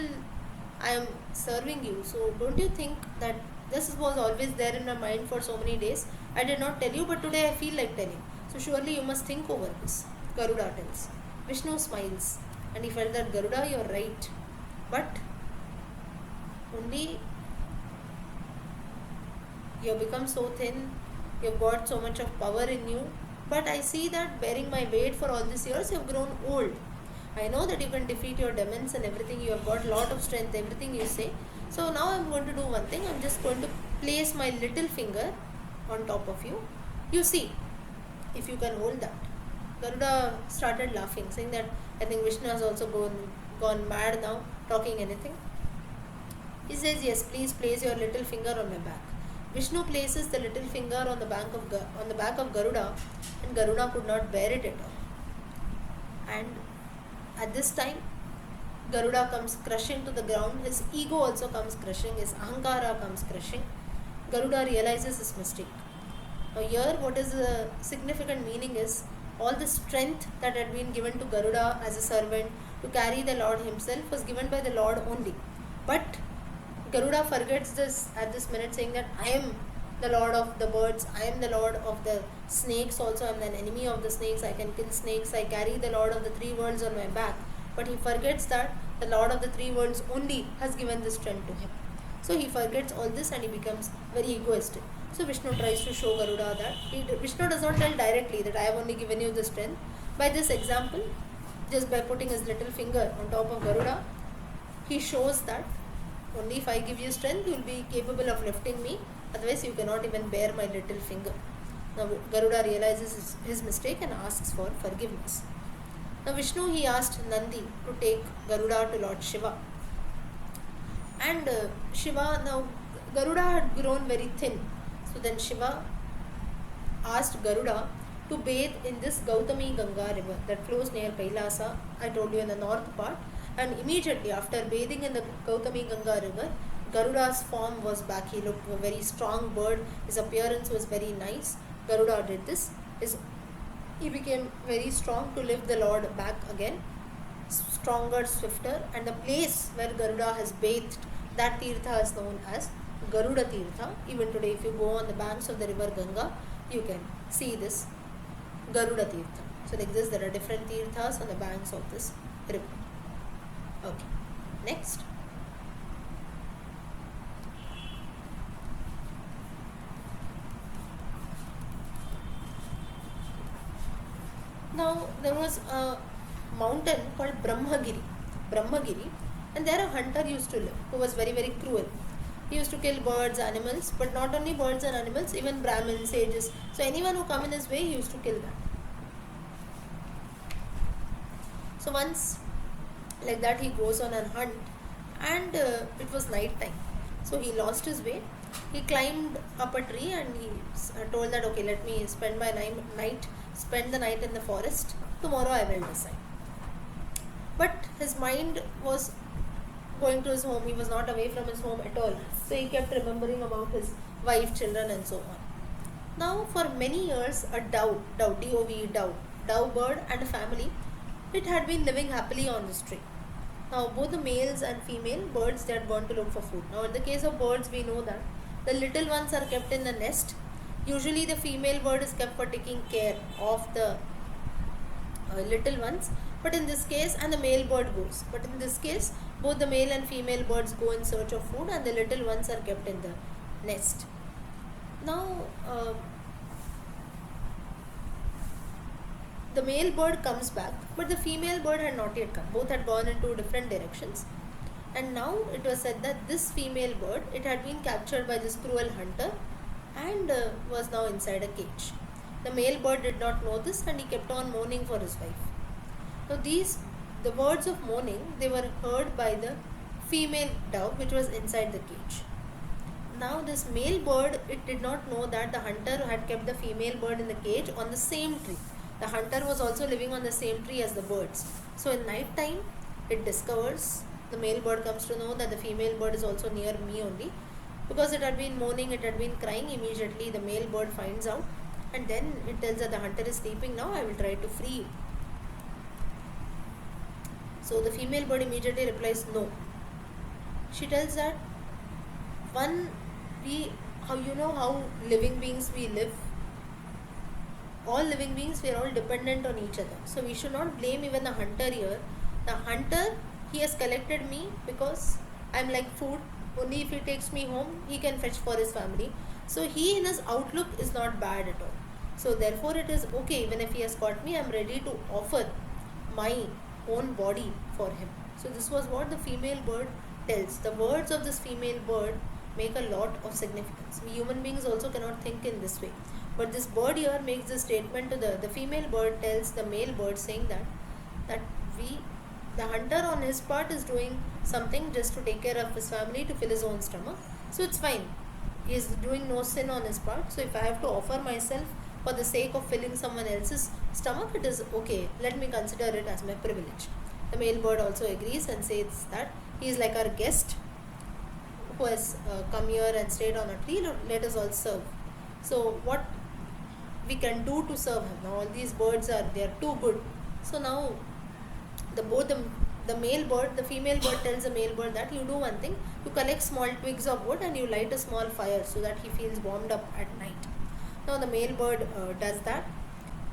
I am serving you. So don't you think that this was always there in my mind for so many days? I did not tell you, but today I feel like telling. So surely you must think over this. Garuda tells. Vishnu smiles, and he felt that Garuda, you are right. But only you have become so thin, you have got so much of power in you. But I see that bearing my weight for all these years, you have grown old. I know that you can defeat your demons and everything, you have got lot of strength, everything you say. So now I am going to do one thing, I am just going to place my little finger on top of you. You see, if you can hold that. Garuda started laughing, saying that I think Vishnu has also gone mad now, talking anything. He says, yes, please place your little finger on my back. Vishnu places the little finger on the back of Garuda, and Garuda could not bear it at all. And at this time, Garuda comes crushing to the ground. His ego also comes crushing. His ahankara comes crushing. Garuda realizes his mistake. Now here, what is the significant meaning is, all the strength that had been given to Garuda as a servant to carry the Lord himself was given by the Lord only. But Garuda forgets this at this minute, saying that I am the Lord of the birds, I am the Lord of the snakes also, I am an enemy of the snakes, I can kill snakes, I carry the Lord of the three worlds on my back. But he forgets that the Lord of the three worlds only has given this strength to him. So he forgets all this and he becomes very egoistic. So Vishnu tries to show Garuda that Vishnu does not tell directly that I have only given you the strength. By this example, just by putting his little finger on top of Garuda, he shows that only if I give you strength, you will be capable of lifting me. Otherwise, you cannot even bear my little finger. Now Garuda realizes his mistake and asks for forgiveness. Now Vishnu, he asked Nandi to take Garuda to Lord Shiva. And Shiva, now Garuda had grown very thin. So then Shiva asked Garuda to bathe in this Gautami Ganga river that flows near Kailasa, I told you, in the north part. And immediately after bathing in the Gautami Ganga river, Garuda's form was back. He looked a very strong bird. His appearance was very nice. Garuda did this. He became very strong to lift the Lord back again, stronger, swifter, and the place where Garuda has bathed, That Tirtha is known as Garuda Tirtha. Even today, if you go on the banks of the river Ganga, you can see this Garuda Tirtha. So like this, there are different Tirthas on the banks of this river. Okay, next. Now there was a mountain called Brahmagiri, and there a hunter used to live who was very very cruel. He used to kill birds, animals, but not only birds and animals, even Brahmins, sages. So anyone who come in his way, he used to kill them. So once like that, he goes on a hunt, and it was night time. So he lost his way. He climbed up a tree and he told that, okay, let me spend the night in the forest. Tomorrow I will decide. But his mind was going to his home. He was not away from his home at all. So he kept remembering about his wife, children, and so on. Now, for many years, a D-O-V, dove bird and a family, it had been living happily on this tree. Now, both the males and female birds, they had gone to look for food. Now, in the case of birds, we know that the little ones are kept in the nest. Usually, the female bird is kept for taking care of the little ones. But in this case, and the male bird goes. But in this case, both the male and female birds go in search of food, and the little ones are kept in the nest. Now, the male bird comes back, but the female bird had not yet come. Both had gone in two different directions. And now it was said that this female bird, it had been captured by this cruel hunter and was now inside a cage. The male bird did not know this, and he kept on mourning for his wife. Now the words of mourning, they were heard by the female dove which was inside the cage. Now this male bird, it did not know that the hunter had kept the female bird in the cage on the same tree. The hunter was also living on the same tree as the birds. So in night time, it discovers, the male bird comes to know that the female bird is also near me only. Because it had been mourning, it had been crying, immediately the male bird finds out, and then it tells that the hunter is sleeping now, I will try to free you. So the female bird immediately replies, no. She tells that, how living beings we live, all living beings, we are all dependent on each other. So we should not blame even the hunter here. The hunter, he has collected me because I am like food. Only if he takes me home, he can fetch for his family. So he in his outlook is not bad at all. So therefore it is okay, even if he has caught me, I am ready to offer my own body for him. So this was what the female bird tells. The words of this female bird make a lot of significance. We human beings also cannot think in this way. But this bird here makes this statement to the female bird tells the male bird, saying that the hunter on his part is doing something just to take care of his family, to fill his own stomach. So it's fine. He is doing no sin on his part. So if I have to offer myself for the sake of filling someone else's stomach, it is okay. Let me consider it as my privilege. The male bird also agrees and says that he is like our guest who has come here and stayed on a tree. Let us all serve. So what we can do to serve him? Now all these birds they are too good. So now the male bird, the female bird tells the male bird that you do one thing, you collect small twigs of wood and you light a small fire so that he feels warmed up at night. Now the male bird does that.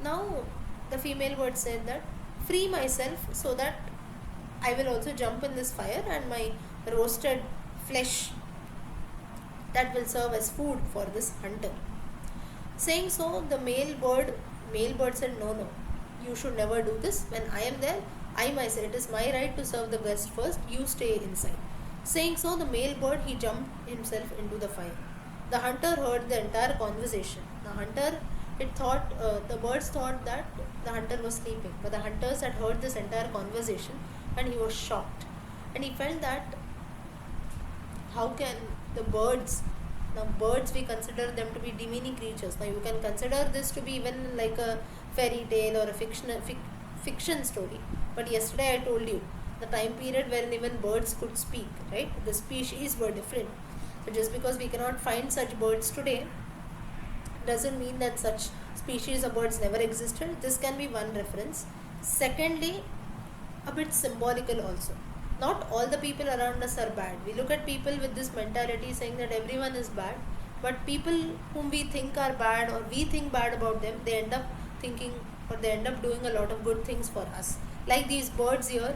Now the female bird said that, free myself so that I will also jump in this fire, and my roasted flesh, that will serve as food for this hunter. Saying so, the male bird said, no, you should never do this. When I am there, I myself, it is my right to serve the guest first, you stay inside. Saying so, the male bird, he jumped himself into the fire. The hunter heard the entire conversation. The birds thought that the hunter was sleeping, but the hunters had heard this entire conversation and he was shocked. And he felt that, how can the birds, now birds we consider them to be demeaning creatures. Now you can consider this to be even like a fairy tale or a fiction story. But yesterday I told you the time period wherein even birds could speak, right? The species were different. So just because we cannot find such birds today doesn't mean that such species of birds never existed. This can be one reference. Secondly, a bit symbolical also. not all the people around us are bad. We look at people with this mentality saying that everyone is bad, but people whom we think are bad or we think bad about them, they end up thinking or they end up doing a lot of good things for us. Like these birds here,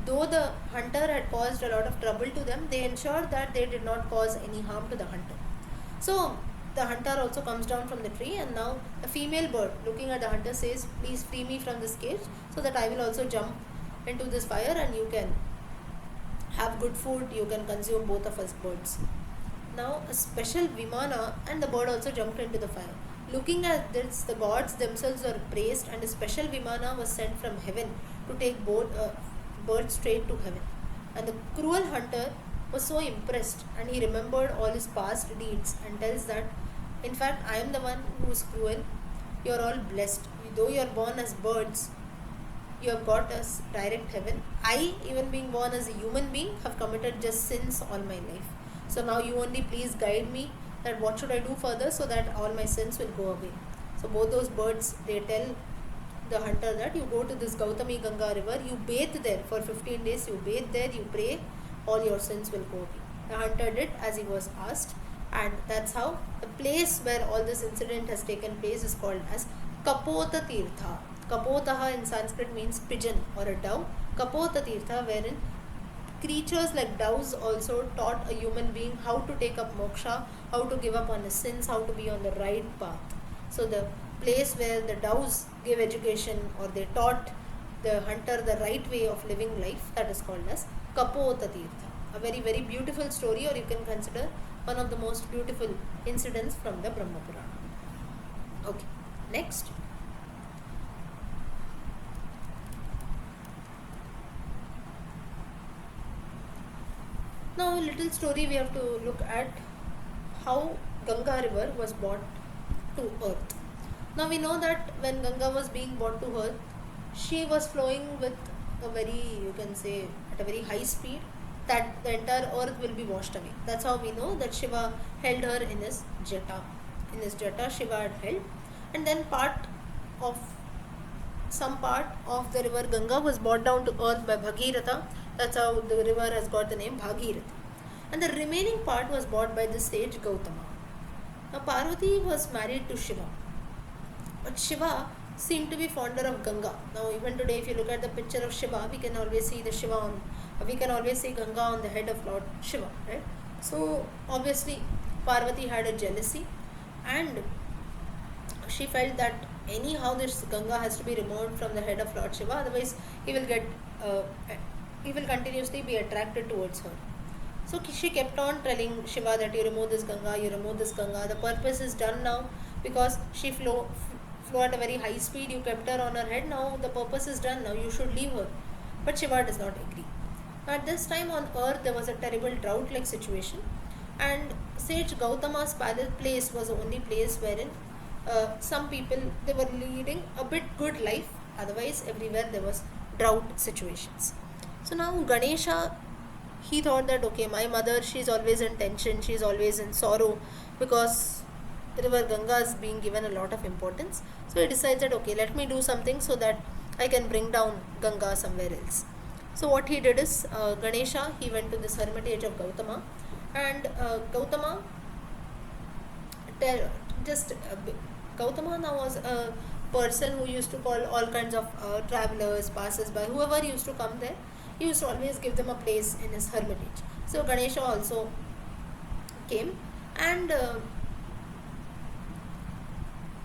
though the hunter had caused a lot of trouble to them, they ensured that they did not cause any harm to the hunter. So the hunter also comes down from the tree, and now a female bird looking at the hunter says, "Please free me from this cage so that I will also jump into this fire and you can have good food, you can consume both of us birds." Now a special Vimana and the bird also jumped into the fire. Looking at this, the gods themselves were praised, and a special Vimana was sent from heaven to take both birds straight to heaven. And the cruel hunter was so impressed, and he remembered all his past deeds and tells that, in fact, I am the one who is cruel. You are all blessed. Though you are born as birds, you have got us direct heaven. I, even being born as a human being, have committed just sins all my life. So now you only please guide me that what should I do further so that all my sins will go away. So both those birds, they tell the hunter that you go to this Gautami Ganga river, you bathe there for 15 days, you bathe there, you pray, all your sins will go away. The hunter did as he was asked, and that's how the place where all this incident has taken place is called as Kapota Tirtha. Kapotaha in Sanskrit means pigeon or a dove. Kapota Tirtha, wherein creatures like doves also taught a human being how to take up moksha, how to give up on his sins, how to be on the right path. So the place where the doves gave education or they taught the hunter the right way of living life, that is called as Kapota Tirtha. A very, very beautiful story, or you can consider one of the most beautiful incidents from the Brahma Purana. Okay, next. Now, a little story we have to look at how Ganga river was brought to earth. Now, we know that when Ganga was being brought to earth, she was flowing with a very, you can say, at a very high speed, that the entire earth will be washed away. That's how we know that Shiva held her in his jeta. In his jeta, Shiva had held, and then some part of the river Ganga was brought down to earth by Bhagiratha. That's how the river has got the name Bhagiratha. And the remaining part was brought by the sage Gautama. Now Parvati was married to Shiva, but Shiva seemed to be fonder of Ganga. Now even today, if you look at the picture of Shiva, we can always see Ganga on the head of Lord Shiva, right? So obviously Parvati had a jealousy, and she felt that anyhow this Ganga has to be removed from the head of Lord Shiva, otherwise he will continuously be attracted towards her. So she kept on telling Shiva that you remove this Ganga, you remove this Ganga. The purpose is done now, because she flew at a very high speed. You kept her on her head. Now the purpose is done. Now you should leave her. But Shiva does not agree. At this time on earth there was a terrible drought-like situation, and sage Gautama's place was the only place wherein some people, they were leading a bit good life. Otherwise everywhere there was drought situations. So now Ganesha, he thought that okay, my mother, she's always in tension, she's always in sorrow because river Ganga is being given a lot of importance. So he decides that okay, let me do something so that I can bring down Ganga somewhere else. So what he did is, Ganesha, he went to this hermitage of Gautama, and Gautama Gautama now was a person who used to call all kinds of travelers, passers by, whoever used to come there, he used to always give them a place in his hermitage. So Ganesha also came, and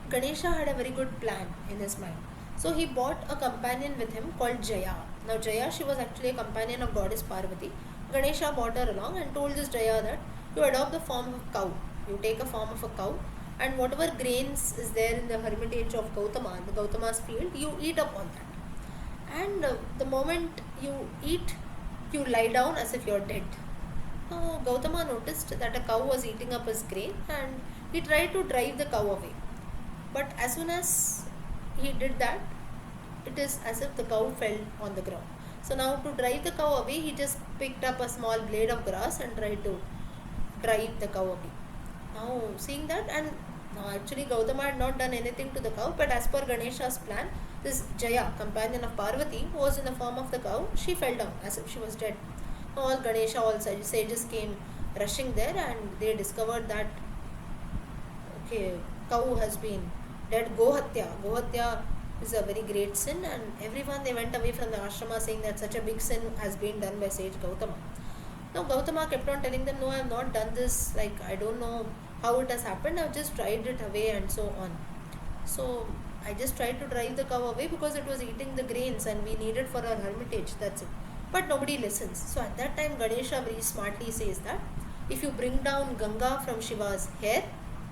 Ganesha had a very good plan in his mind. So he bought a companion with him called Jaya. Now Jaya, she was actually a companion of goddess Parvati. Ganesha brought her along and told this Jaya that you adopt the form of a cow. You take a form of a cow, and whatever grains is there in the hermitage of Gautama, the Gautama's field, you eat up on that. And the moment you eat, you lie down as if you're dead. Now Gautama noticed that a cow was eating up his grain, and he tried to drive the cow away. But as soon as he did that, it is as if the cow fell on the ground. So now to drive the cow away, he just picked up a small blade of grass and tried to drive the cow away. Now seeing that, and now actually Gautama had not done anything to the cow, but as per Ganesha's plan, This Jaya, companion of Parvati, who was in the form of the cow, she fell down as if she was dead. All Ganesha, all sages came rushing there, and they discovered that okay, cow has been dead. Gohatya. Gohatya is a very great sin, and everyone they went away from the ashrama saying that such a big sin has been done by sage Gautama. Now Gautama kept on telling them, no, I have not done this. Like, I don't know how it has happened. I've just tried it away and so on. So I just tried to drive the cow away because it was eating the grains and we need it for our hermitage. That's it. But nobody listens. So at that time, Ganesha very smartly says that if you bring down Ganga from Shiva's hair,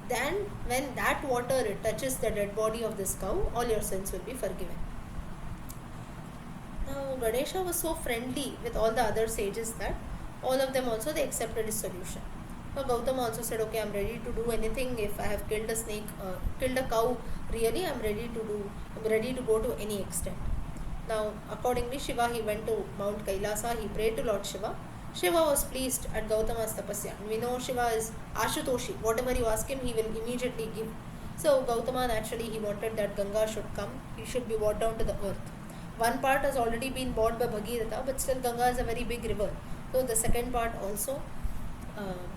then when that water it touches the dead body of this cow, all your sins will be forgiven. Now Ganesha was so friendly with all the other sages that all of them also they accepted his solution. Now Gautama also said, okay, I'm ready to do anything. If I have killed a snake, killed a cow, really I'm ready to go to any extent. Now accordingly Shiva, he went to Mount Kailasa, he prayed to Lord Shiva. Shiva was pleased at Gautama's tapasya. And we know Shiva is Ashutoshi. Whatever you ask him, he will immediately give. So Gautama naturally he wanted that Ganga should come. He should be brought down to the earth. One part has already been bought by Bhagirath, but still Ganga is a very big river. So the second part also,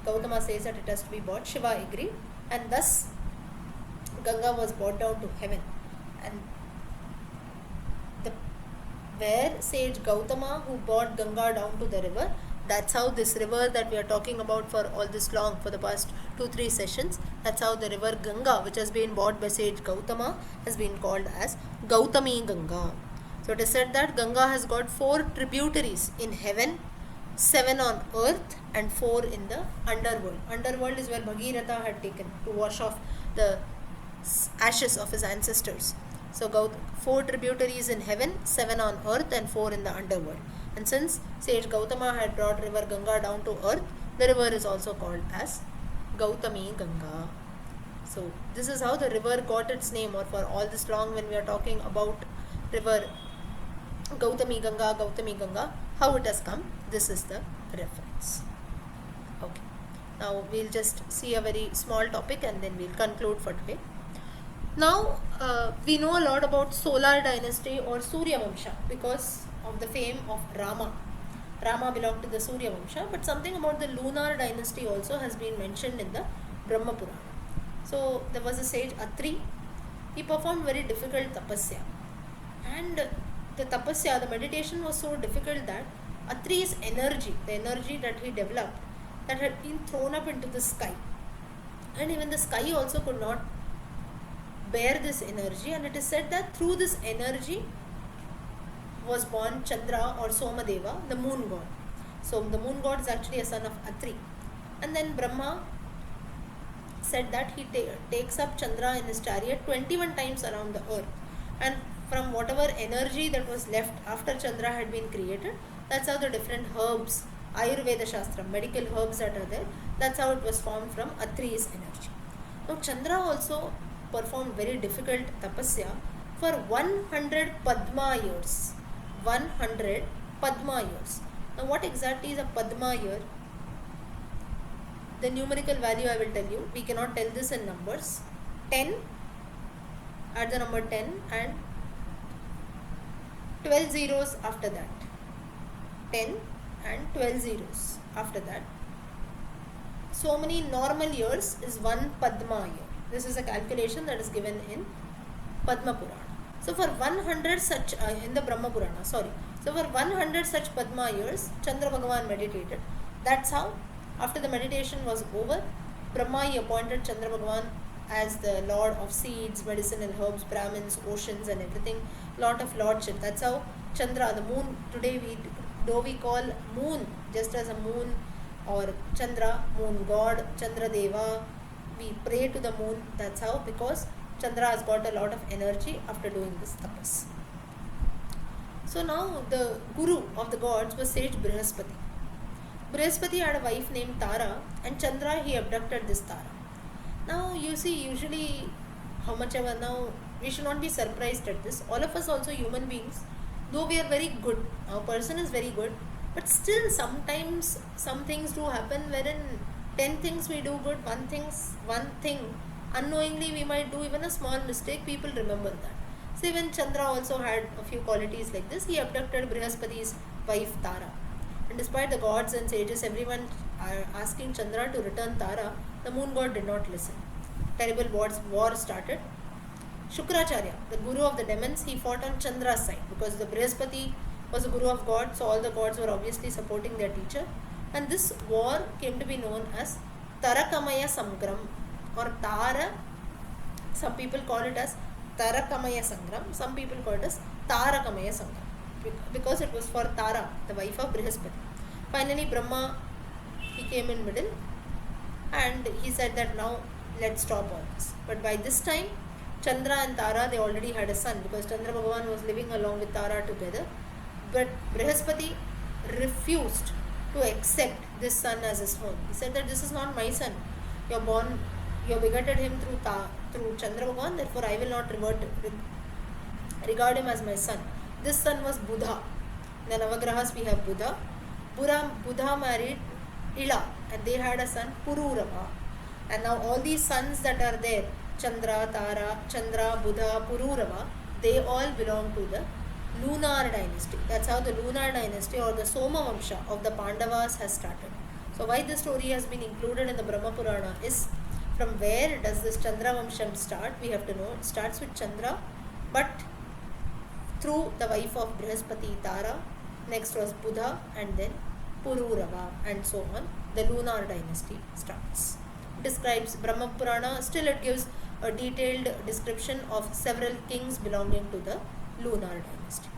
Gautama says that it has to be bought. Shiva agreed, and thus Ganga was brought down to heaven. And the where sage Gautama who brought Ganga down to the river, that's how this river that we are talking about for all this long, for the past 2-3 sessions, that's how the river Ganga, which has been brought by sage Gautama, has been called as Gautami Ganga. So it is said that Ganga has got 4 tributaries in heaven, 7 on earth, and 4 in the underworld. Underworld is where Bhagirath had taken to wash off the ashes of his ancestors. So 4 tributaries in heaven, 7 on earth, and 4 in the underworld. And since sage Gautama had brought river Ganga down to earth, the river is also called as Gautami Ganga. So this is how the river got its name, or for all this long when we are talking about river Gautami Ganga, how it has come, this is the reference. Okay. Now we'll just see a very small topic and then we'll conclude for today. Now we know a lot about solar dynasty or Surya Vamsha because of the fame of Rama. Rama belonged to the Surya Vamsha, but something about the lunar dynasty also has been mentioned in the Brahma Purana. So there was a sage Atri. He performed very difficult tapasya, and the tapasya, the meditation was so difficult that Atri's energy, the energy that he developed, that had been thrown up into the sky, and even the sky also could not bear this energy, and it is said that through this energy was born Chandra or Somadeva, the moon god. So the moon god is actually a son of Atri. And then Brahma said that he takes up Chandra in his chariot 21 times around the earth, and from whatever energy that was left after Chandra had been created, that's how the different herbs, Ayurveda Shastra, medical herbs that are there, that's how it was formed from Atri's energy. Now Chandra also performed very difficult tapasya for 100 Padma years. 100 Padma years. Now what exactly is a Padma year? The numerical value I will tell you. We cannot tell this in numbers. 10, add the number 10 and 12 zeros after that. 10 and 12 zeros after that. So many normal years is one Padma year. This is a calculation that is given in Padma Purana. So for 100 such, in the Brahma Purana, sorry. So for 100 such Padma years, Chandra Bhagavan meditated. That's how, after the meditation was over, Brahma he appointed Chandra Bhagavan as the lord of seeds, medicinal herbs, Brahmins, oceans and everything. Lot of lordship. That's how Chandra, the moon, today though we call moon just as a moon or Chandra, moon god, Chandra Deva, we pray to the moon. That's how, because Chandra has got a lot of energy after doing this tapas. So now the guru of the gods was sage Brihaspati. Brihaspati had a wife named Tara, and Chandra he abducted this Tara. Now you see, usually how much ever, now we should not be surprised at this. All of us also human beings, though we are very good, our person is very good, but still sometimes some things do happen wherein 10 things we do good, one thing unknowingly we might do even a small mistake, people remember that. So even Chandra also had a few qualities like this. He abducted Brihaspati's wife Tara. And despite the gods and sages, everyone asking Chandra to return Tara, the moon god did not listen. Terrible war started. Shukracharya, the guru of the demons, he fought on Chandra's side because the Brihaspati was a guru of gods, so all the gods were obviously supporting their teacher. And this war came to be known as Tarakamaya Sangram or Tara. Some people call it as Tarakamaya Sangram, some people call it as Tarakamaya Sangram because it was for Tara, the wife of Brihaspati. Finally, Brahma, he came in middle and he said that now let's stop all this. But by this time, Chandra and Tara, they already had a son because Chandra Bhagavan was living along with Tara together. But Brihaspati refused to accept this son as his own. He said that this is not my son. You begetted him through Chandra Bhagavan, therefore I will not regard him as my son. This son was Buddha. In the Navagrahas we have Buddha. Buddha married Ila and they had a son Pururava. And now all these sons that are there, Chandra, Tara, Chandra, Buddha, Pururava, they all belong to the lunar dynasty. That's how the lunar dynasty or the Soma Vamsha of the Pandavas has started. So why this story has been included in the Brahma Purana is from where does this Chandra Vamsham start? We have to know it starts with Chandra, but through the wife of Brihaspati, Tara, next was Buddha and then Pururava and so on. The lunar dynasty starts. It describes Brahma Purana, still it gives a detailed description of several kings belonging to the lunar dynasty.